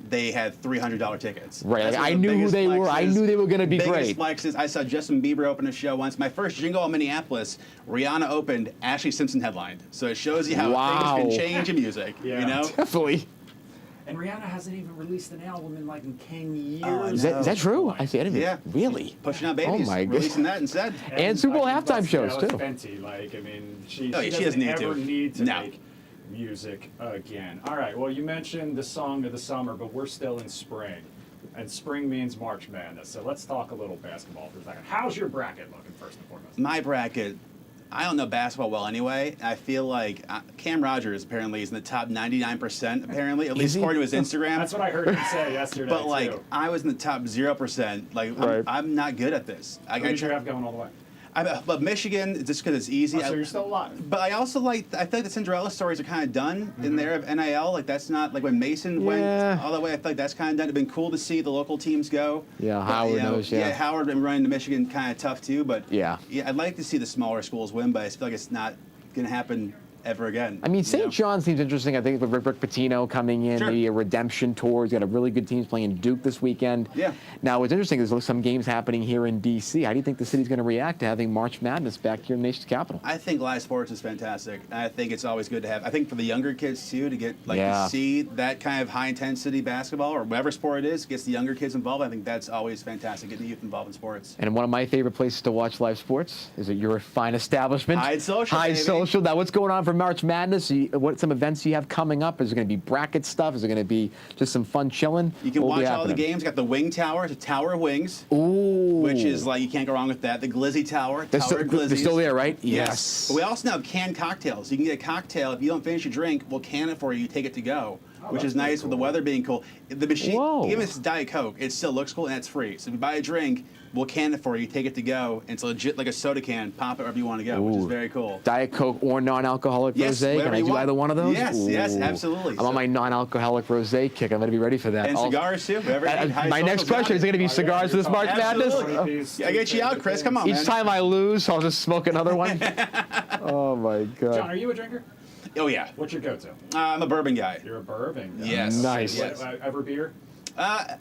they had $300 tickets. Right, like I knew who they were. I knew they were going to be great. Flexes. I saw Justin Bieber open a show once. My first jingle in Minneapolis, Rihanna opened, Ashley Simpson headlined. So it shows you how things can change in music. You know? Definitely. And Rihanna hasn't even released an album in 10 years. Is that true? I see. I didn't really. Pushing out babies. Oh my releasing that instead. And Super Bowl halftime shows too. Fenty, she doesn't need to make music again. All right. Well, you mentioned the song of the summer, but we're still in spring, and spring means March Madness. So let's talk a little basketball for a second. How's your bracket looking, first and foremost? My bracket. I don't know basketball well anyway. I feel like Cam Rogers apparently is in the top 99%, apparently, at least according to his Instagram. That's what I heard him say yesterday, But, too. I was in the top 0%. I'm not good at this. Who did you have going all the way? But Michigan, just because it's easy. So you're still alive. But I also I feel like the Cinderella stories are kind of done in there of NIL. Like, that's not, like when Mason went all the way, I feel like that's kind of done. It's been cool to see the local teams go. Yeah, Howard knows, Yeah, Howard and running to Michigan kind of tough too. But yeah, I'd like to see the smaller schools win, but I feel like it's not going to happen ever again. I mean, St. John's seems interesting. I think with Rick Pitino coming in, maybe a redemption tour. He's got a really good teams playing Duke this weekend. Yeah. Now, what's interesting is there's some games happening here in D.C. How do you think the city's going to react to having March Madness back here in the nation's capital? I think live sports is fantastic. I think it's always good to have. I think for the younger kids too, to get to see that kind of high intensity basketball or whatever sport it is, gets the younger kids involved. I think that's always fantastic. Getting the youth involved in sports. And one of my favorite places to watch live sports is at your fine establishment, Hyde Social. Hyde Social. Now, what's going on for March Madness? What some events you have coming up? Is it going to be bracket stuff? Is it going to be just some fun chilling? You can watch all the games. Got the Wing Tower, it's a Tower of Wings. Ooh. Which is like, you can't go wrong with that. The Glizzy Tower, They're still there, right? Yes. But we also have canned cocktails. You can get a cocktail. If you don't finish your drink, we'll can it for you. Take it to go. Which is nice with the weather being cool. The machine, even if it's Diet Coke, it still looks cool and it's free. So if you buy a drink, we'll can it for you, take it to go. And it's legit like a soda can. Pop it wherever you want to go, which is very cool. Diet Coke or non-alcoholic rosé? Can I do either one of those? Yes, yes, absolutely. I'm on my non-alcoholic rosé kick. I'm going to be ready for that. And cigars too. My next question is going to be cigars for this March Madness. I get you out, Chris. Come on, Each time I lose, I'll just smoke another one. Oh my God. John, are you a drinker? Oh yeah. What's your go-to? I'm a bourbon guy. You're a bourbon guy. Yes. Nice. Ever beer?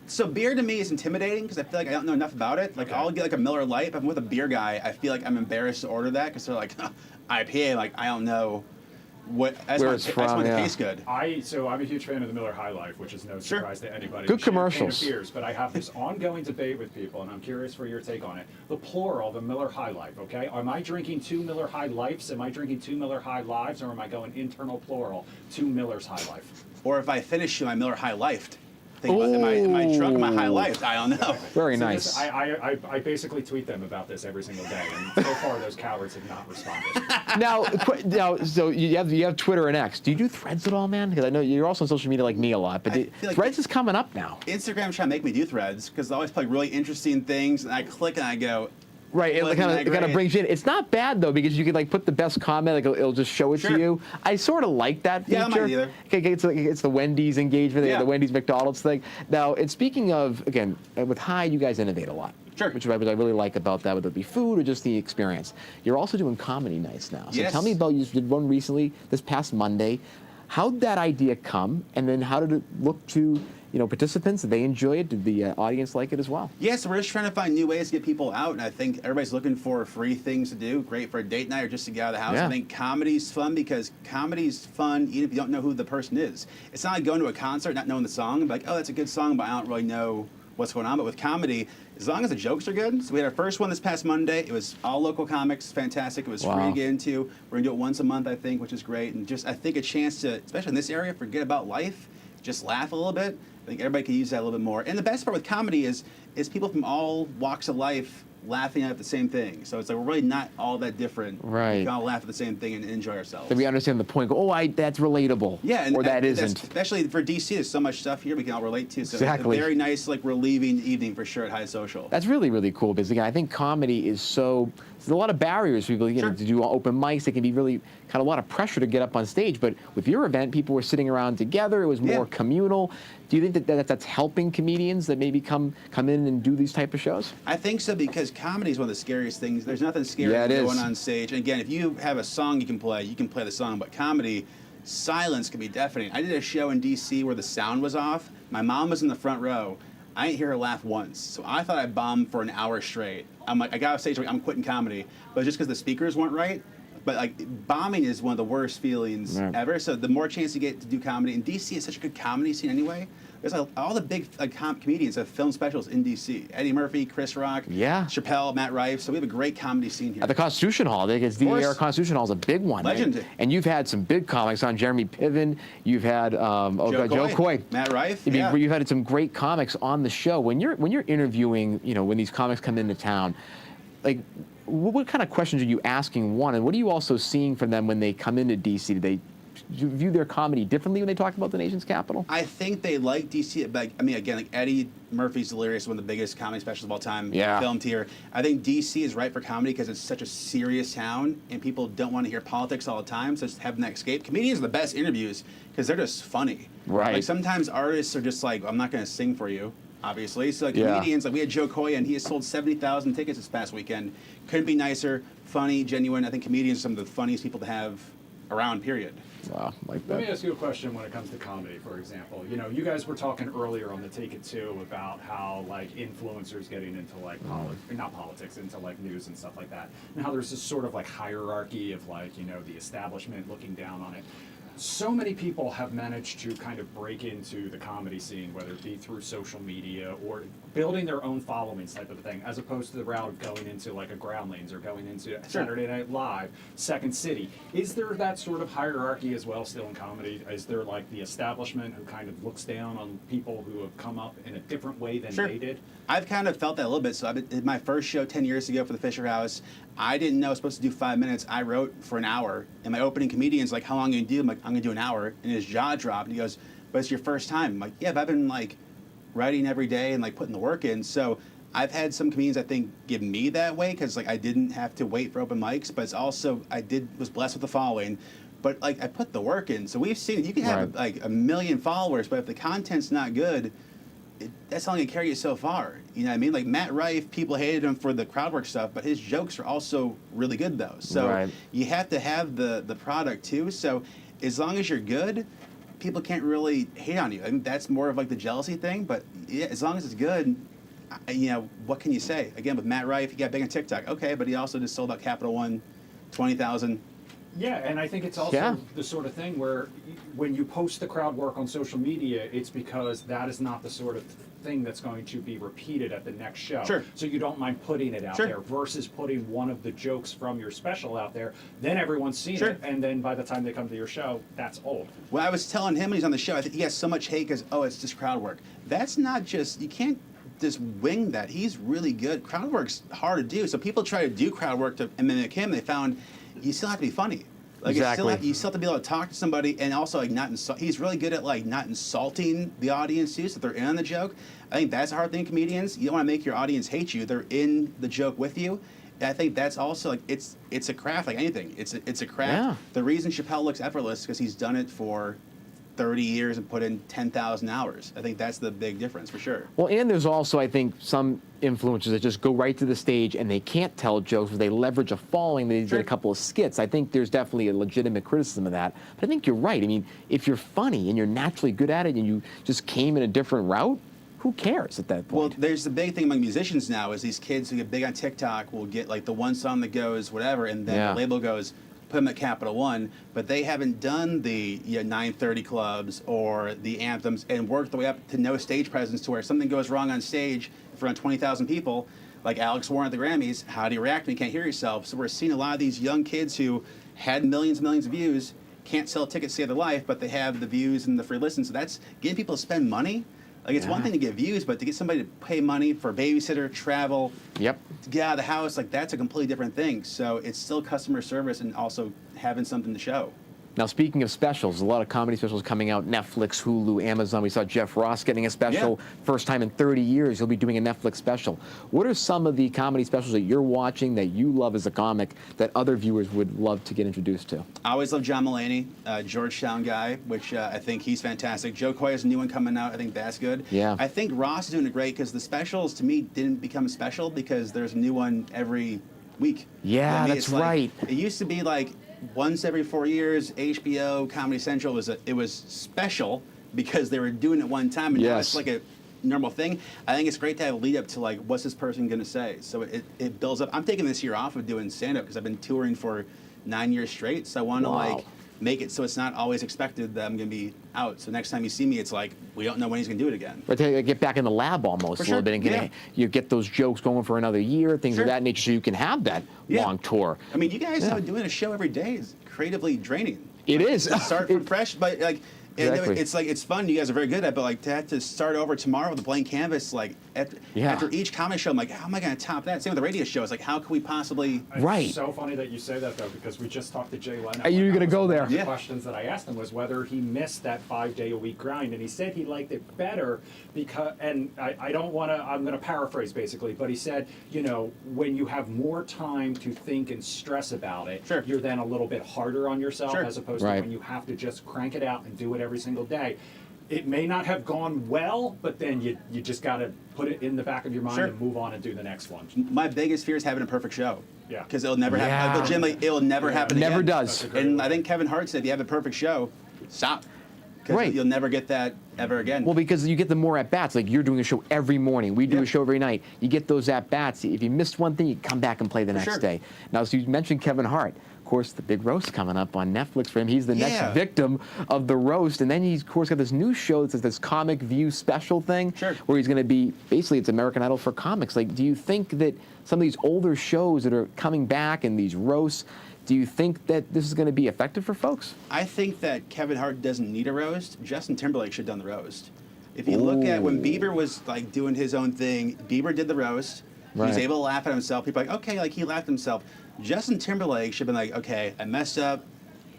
So beer to me is intimidating because I feel like I don't know enough about it. Like I'll get like a Miller Lite. If I'm with a beer guy, I feel like I'm embarrassed to order that because they're like IPA. Like I don't know what. I just want it to taste good. So I'm a huge fan of the Miller High Life, which is no surprise to anybody. Good commercials. Beers, but I have this ongoing debate with people, and I'm curious for your take on it. The plural, the Miller High Life. Okay, am I drinking 2 Miller High Lifes? Am I drinking 2 Miller High Lives, or am I going internal plural 2 Miller's High Life? Or if I finish my Miller High Lifed. Am I drunk? Am I high life? I don't know. Very nice. I basically tweet them about this every single day, and so far those cowards have not responded. Now, so you have Twitter and X. Do you do Threads at all, man? Because I know you're also on social media like me a lot, but Threads is coming up now. Instagram's trying to make me do Threads because I always play really interesting things, and I click and I go. Right, it kind of brings you in. It's not bad though because you can like put the best comment, like it'll just show it to you. I sort of like that feature. Yeah, I don't mind either. It's the Wendy's engagement, the Wendy's McDonald's thing. Now, and speaking of again with Hyde, you guys innovate a lot. Sure. Which I really like about that, whether it be food or just the experience. You're also doing comedy nights now. So tell me about, you did one recently this past Monday. How did that idea come, and then how did it look to participants? Did they enjoy it? Did the audience like it as well? Yeah, so we're just trying to find new ways to get people out, and I think everybody's looking for free things to do, great for a date night or just to get out of the house. I think comedy's fun because comedy's fun even if you don't know who the person is. It's not like going to a concert, not knowing the song, and be like, oh, that's a good song, but I don't really know what's going on. But with comedy, as long as the jokes are good. So we had our first one this past Monday. It was all local comics, fantastic. It was free to get into. We're gonna do it once a month, I think, which is great. And just, I think, a chance to, especially in this area, forget about life, just laugh a little bit. I think everybody can use that a little bit more. And the best part with comedy is people from all walks of life laughing at the same thing. So it's like we're really not all that different. Right. We can all laugh at the same thing and enjoy ourselves. So we understand the point. That's relatable. Yeah, or that isn't. Especially for DC, there's so much stuff here we can all relate to. So exactly. It's a very nice, like, relieving evening for sure at Hyde Social. That's really, really cool because again, I think comedy is so. There's a lot of barriers for people to do open mics. It can be really kind of a lot of pressure to get up on stage. But with your event, people were sitting around together. It was more communal. Do you think that's helping comedians that maybe come in and do these type of shows? I think so because comedy is one of the scariest things. There's nothing scary than going on stage. And again, if you have a song you can play the song. But comedy, silence can be deafening. I did a show in D.C. where the sound was off. My mom was in the front row. I didn't hear her laugh once. So I thought I bombed for an hour straight. I'm like, I got off stage, I'm quitting comedy. But just because the speakers weren't right. But like bombing is one of the worst feelings ever. So the more chance you get to do comedy, and DC is such a good comedy scene anyway. There's all the big comedians have film specials in DC. Eddie Murphy, Chris Rock, Chappelle, Matt Rife. So we have a great comedy scene here. At the Constitution Hall, because the DAR Constitution Hall is a big one. Legend. And you've had some big comics on. Jeremy Piven. You've had Joe Coy, Matt Rife. You've had some great comics on the show. When you're interviewing, when these comics come into town, like. What kind of questions are you asking, one, and what are you also seeing from them when they come into D.C.? Do they view their comedy differently when they talk about the nation's capital? I think they like D.C. But I mean, again, like Eddie Murphy's Delirious, one of the biggest comedy specials of all time, filmed here. I think D.C. is right for comedy because it's such a serious town, and people don't want to hear politics all the time, so just having that escape. Comedians are the best interviews because they're just funny. Right. Like sometimes artists are just like, I'm not going to sing for you. Obviously, so like comedians, like we had Joe Coy, and he has sold 70,000 tickets this past weekend. Couldn't be nicer, funny, genuine. I think comedians are some of the funniest people to have around, period. Wow, like that. Let me ask you a question when it comes to comedy, for example. You know, you guys were talking earlier on the Take It Two about how like influencers getting into like not politics, into like news and stuff like that, and how there's this sort of like hierarchy of like, you know, the establishment looking down on it. So many people have managed to kind of break into the comedy scene, whether it be through social media or building their own followings type of thing, as opposed to the route of going into like a Groundlings or going into Saturday Night Live, Second City. Is there that sort of hierarchy as well still in comedy? Is there like the establishment who kind of looks down on people who have come up in a different way than they did? I've kind of felt that a little bit. So I did my first show 10 years ago for the Fisher House. I didn't know I was supposed to do 5 minutes. I wrote for an hour, and my opening comedian's like, "How long are you gonna do?" I'm like, "I'm gonna do an hour." And his jaw dropped, and he goes, "But it's your first time." I'm like, "Yeah, but I've been like writing every day and like putting the work in." So I've had some comedians I think give me that way because like I didn't have to wait for open mics, but it's also was blessed with the following. But like I put the work in. So we've seen you can have like 1 million followers, but if the content's not good, that's only gonna carry you so far. You know what I mean? Like Matt Rife, people hated him for the crowd work stuff, but his jokes are also really good though. So you have to have the product too. So as long as you're good, people can't really hate on you. I mean, that's more of like the jealousy thing. But yeah, as long as it's good, you know, what can you say? Again, with Matt Rife, he got big on TikTok. Okay, but he also just sold out Capital One, 20,000. Yeah, and I think it's also the sort of thing where when you post the crowd work on social media, it's because that is not the sort of thing that's going to be repeated at the next show. Sure. So you don't mind putting it out there versus putting one of the jokes from your special out there. Then everyone's seen it, and then by the time they come to your show, that's old. Well, I was telling him when he's on the show, I think he has so much hate because, oh, it's just crowd work. That's not just, you can't just wing that. He's really good. Crowd work's hard to do. So people try to do crowd work to mimic him. They found you still have to be funny. Like you still have to be able to talk to somebody and also like not insult. He's really good at like not insulting the audience too, so they're in on the joke. I think that's a hard thing, comedians. You don't want to make your audience hate you. They're in the joke with you. And I think that's also like it's a craft like anything. It's a craft. Yeah. The reason Chappelle looks effortless is because he's done it for 30 years and put in 10,000 hours. I think that's the big difference for sure. Well, and there's also, I think, some influencers that just go right to the stage and they can't tell jokes, but they leverage a following. They did a couple of skits. I think there's definitely a legitimate criticism of that. But I think you're right. I mean, if you're funny and you're naturally good at it and you just came in a different route, who cares at that point? Well, there's the big thing among musicians now is these kids who get big on TikTok will get like the one song that goes whatever, and then the label goes, put them at Capital One, but they haven't done the 930 clubs or the anthems and worked the way up to no stage presence to where something goes wrong on stage in front of 20,000 people, like Alex Warren at the Grammys. How do you react when you can't hear yourself? So we're seeing a lot of these young kids who had millions and millions of views, can't sell tickets to save their life, but they have the views and the free listens. So that's getting people to spend money. Like it's one thing to get views, but to get somebody to pay money for babysitter, travel, to get out of the house, like that's a completely different thing. So it's still customer service and also having something to show. Now, speaking of specials, a lot of comedy specials coming out, Netflix, Hulu, Amazon. We saw Jeff Ross getting a special. First time in 30 years, he'll be doing a Netflix special. What are some of the comedy specials that you're watching that you love as a comic that other viewers would love to get introduced to? I always love John Mulaney, Georgetown guy, which I think he's fantastic. Joe Coy has a new one coming out. I think that's good. Yeah. I think Ross is doing it great because the specials, to me, didn't become special because there's a new one every week. Yeah, I mean, that's right. It used to be like once every 4 years, HBO, Comedy Central it was special because they were doing it one time, and now it's like a normal thing. I think it's great to have a lead up to like, what's this person going to say? So it builds up. I'm taking this year off of doing stand-up because I've been touring for 9 years straight, so I want to like make it so it's not always expected that I'm going to be out. So next time you see me, it's like, we don't know when he's going to do it again. But to get back in the lab almost a little bit and you get those jokes going for another year, things of that nature, so you can have that long tour. I mean, you guys doing a show every day is creatively draining. It is. Start from fresh, but like, it's like it's fun. You guys are very good at it, but like to have to start over tomorrow with a blank canvas, like after each comedy show, I'm like, how am I going to top that? Same with the radio show. It's like, how can we possibly? It's so funny that you say that though, because we just talked to Jay Leno. Are you going to go there? One of the questions that I asked him was whether he missed that 5-day-a-week grind, and he said he liked it better because. And I don't want to. I'm going to paraphrase basically, but he said, you know, when you have more time to think and stress about it, you're then a little bit harder on yourself as opposed to when you have to just crank it out and do it every single day. it may not have gone well, but then you just got to put it in the back of your mind and move on and do the next one. My biggest fear is having a perfect show. Yeah. Because it'll never happen. Legitimately, it'll never happen again. Never does. And I think Kevin Hart said, if you have a perfect show, stop. Right. You'll never get that ever again. Well, because you get the more at-bats. Like, you're doing a show every morning. We do a show every night. You get those at-bats. If you missed one thing, you come back and play the next day. Now, so you mentioned Kevin Hart. Of course, the big roast coming up on Netflix for him. He's the next victim of the roast. And then he's, of course, got this new show that's this Comic View special thing where he's going to be, basically, it's American Idol for comics. Like, do you think that some of these older shows that are coming back and these roasts, do you think that this is going to be effective for folks? I think that Kevin Hart doesn't need a roast. Justin Timberlake should have done the roast. If you look at when Bieber was like doing his own thing, Bieber did the roast. He was able to laugh at himself. People are like, okay, like he laughed at himself. Justin Timberlake should have been like, okay, I messed up.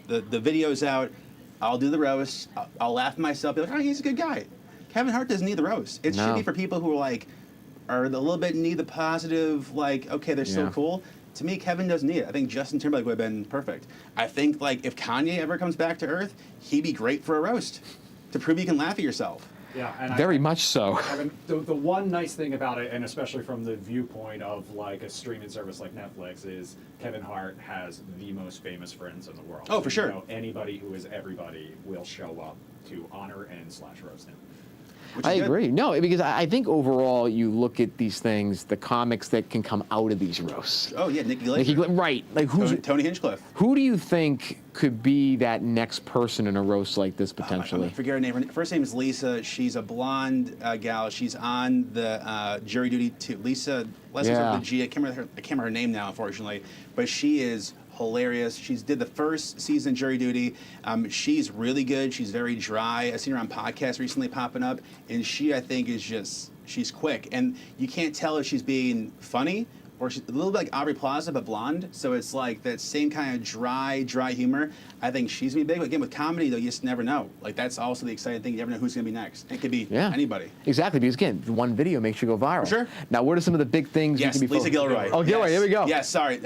The video's out. I'll do the roast. I'll laugh at myself. Be like, oh, he's a good guy. Kevin Hart doesn't need the roast. It should be for people who are a little bit need the positive, like, okay, they're so cool. To me, Kevin doesn't need it. I think Justin Timberlake would have been perfect. I think, like, if Kanye ever comes back to Earth, he'd be great for a roast to prove you can laugh at yourself. Yeah, and very much so. The one nice thing about it, and especially from the viewpoint of like a streaming service like Netflix, is Kevin Hart has the most famous friends in the world. Oh, for sure. You know, anybody who is everybody will show up to honor and / roast him. I agree. No, because I think overall you look at these things, the comics that can come out of these roasts. Oh yeah, Nikki Glaser. Right. Like who's Tony Hinchcliffe. Who do you think could be that next person in a roast like this potentially? I forget her name. Her first name is Lisa. She's a blonde gal. She's on the Jury Duty too. Lisa. Let's start with the G. I can't remember her name now, unfortunately. But she is hilarious. She's did the first season Jury Duty. She's really good. She's very dry. I've seen her on podcasts recently popping up, and she, I think, is just, she's quick. And you can't tell if she's being funny or she's a little bit like Aubrey Plaza, but blonde. So it's like that same kind of dry humor. I think she's going to be big. Again, with comedy, though, you just never know. Like, that's also the exciting thing. You never know who's going to be next. It could be anybody. Exactly, because, again, one video makes you go viral. Sure. Now, what are some of the big things yes, you can be Lisa Gilroy. Oh, Gilroy, here we go. Yes, sorry.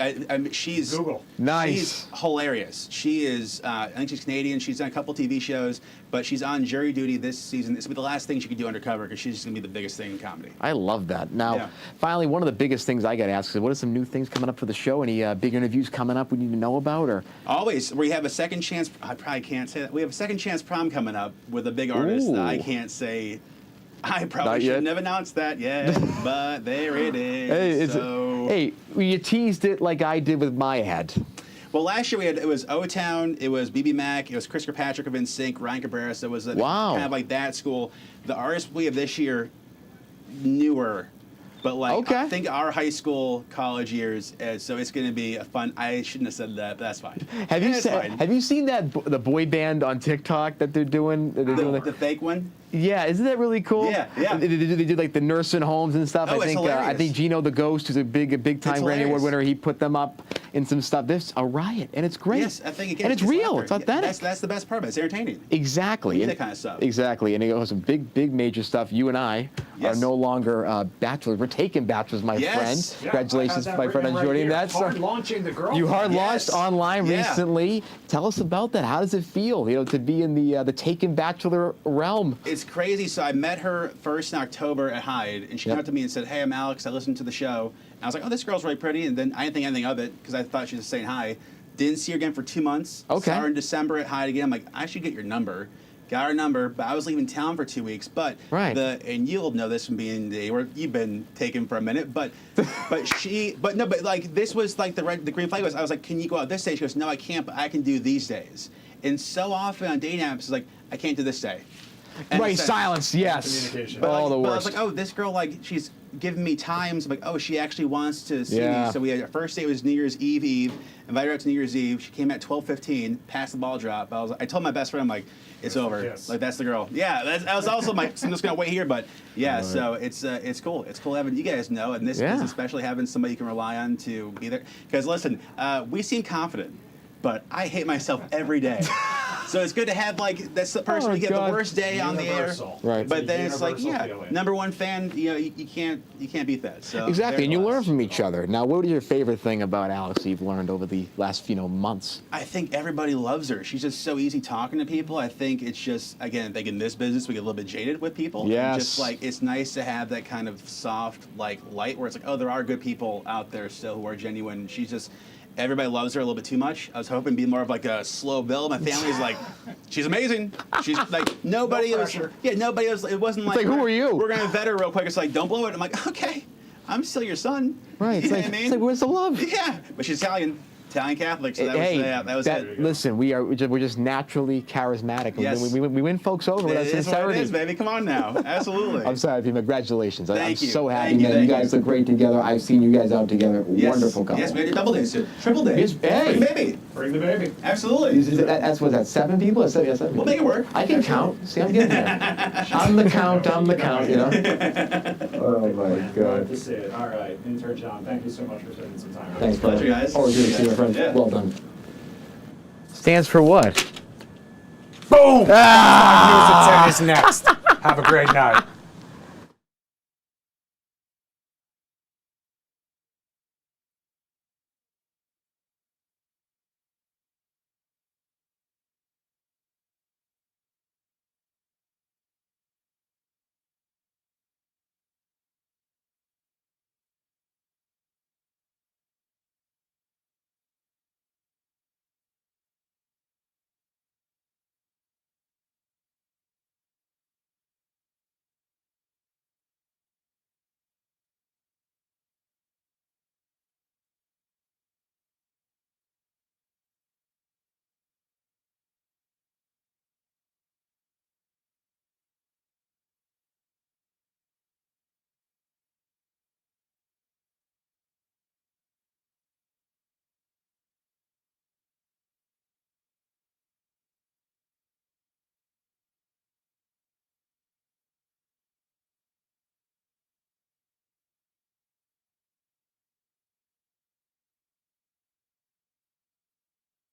She's Google. Nice. She's hilarious. She is, I think she's Canadian. She's done a couple TV shows, but she's on Jury Duty this season. This will be the last thing she could do undercover because she's just going to be the biggest thing in comedy. I love that. Now, finally, one of the biggest things I got to ask is, what are some new things coming up for the show? Any big interviews coming up we need to know about? Or always. We have a second chance. I probably can't say that. We have a second chance prom coming up with a big artist that I can't say. I probably shouldn't have announced that yet, but there it is. Hey, you teased it like I did with my ad. Well, last year it was O-Town, it was BB Mac, it was Chris Kirkpatrick of NSYNC, Ryan Cabrera, so it was kind of like that school. The artists we have this year, newer. But like, I think our high school, college years, so it's going to be a fun. I shouldn't have said that, but that's fine. Have you seen that the boy band on TikTok that they're doing? The fake one. Yeah, isn't that really cool? Yeah. They did like the nursing homes and stuff. Oh, I think Gino the Ghost, who's a big time Grammy Award winner, he put them up in some stuff. This a riot, and it's great. Yes, I think again, and it's real. It's authentic. That's the best part. It's entertaining. Exactly. That kind of stuff. Exactly, and it goes some big major stuff. You and I are no longer bachelors. We're taking bachelors, my friend. Congratulations, my friend, on joining that. Hard launching the girl. You launched online recently. Tell us about that. How does it feel, to be in the taken bachelor realm? It's crazy. So I met her first in October at Hyde, and she came up to me and said, "Hey, I'm Alex. I listened to the show." And I was like, "Oh, this girl's really pretty." And then I didn't think anything of it because I thought she was just saying hi. Didn't see her again for 2 months. Saw her in December at Hyde again. I'm like, I should get your number. Got her number, but I was leaving town for 2 weeks. But and you'll know this from being you've been taken for a minute. But like this was like the green flag was. I was like, "Can you go out this day?" She goes, "No, I can't. But I can do these days." And so often on dating apps, it's like, "I can't do this day." And silence, yes. But I was like, oh, this girl, like, she's giving me times. I'm like, oh, she actually wants to see me. So we had our first date was New Year's Eve. Invited her out to New Year's Eve. She came at 12:15, passed the ball drop. I told my best friend, I'm like, it's over. Yes. Like, that's the girl. Yeah, that was also I'm just gonna wait here, but yeah. So it's cool. It's cool having you guys know, and this is especially having somebody you can rely on to be there. Because listen, we seem confident, but I hate myself every day. So it's good to have like that's the person who get the worst day on the air. Right. But then it's like, yeah, #1 fan. You know, you can't beat that. So exactly, and you learn from each other. Now, what is your favorite thing about Alex you've learned over the last months? I think everybody loves her. She's just so easy talking to people. I think it's just, again, I think in this business we get a little bit jaded with people. Yes. And just like it's nice to have that kind of soft like light where it's like, oh, there are good people out there still who are genuine. She's just. Everybody loves her a little bit too much. I was hoping to be more of like a slow build. My family's like, she's amazing. She's like, nobody was. Yeah, nobody was. It wasn't like, who are you? We're gonna vet her real quick. It's like, don't blow it. I'm like, okay, I'm still your son. Right. You know what I mean? It's like, where's the love? Yeah, but she's Italian Catholic. So that was it. Listen, we're just naturally charismatic. Yes. We win folks over with our sincerity. It is, baby. Come on now. Absolutely. I'm sorry, congratulations. Thank you. So happy, man. You guys look great together. I've seen you guys out together. Yes. Wonderful couple. Yes, we had a double date, triple date. Yes, hey. Bring the baby. Bring the baby. Absolutely. That's what, 7 people? 7. We'll make it work. I can count. See, I'm getting there. I'm the count, you know? Oh, my God. Glad to see it. All right, Intern John, thank you so much for spending some time. Thanks, pleasure, guys. Always good to see you, my friend. Yeah. Well done. Stands for what? Boom! News at 10 is next. Have a great night.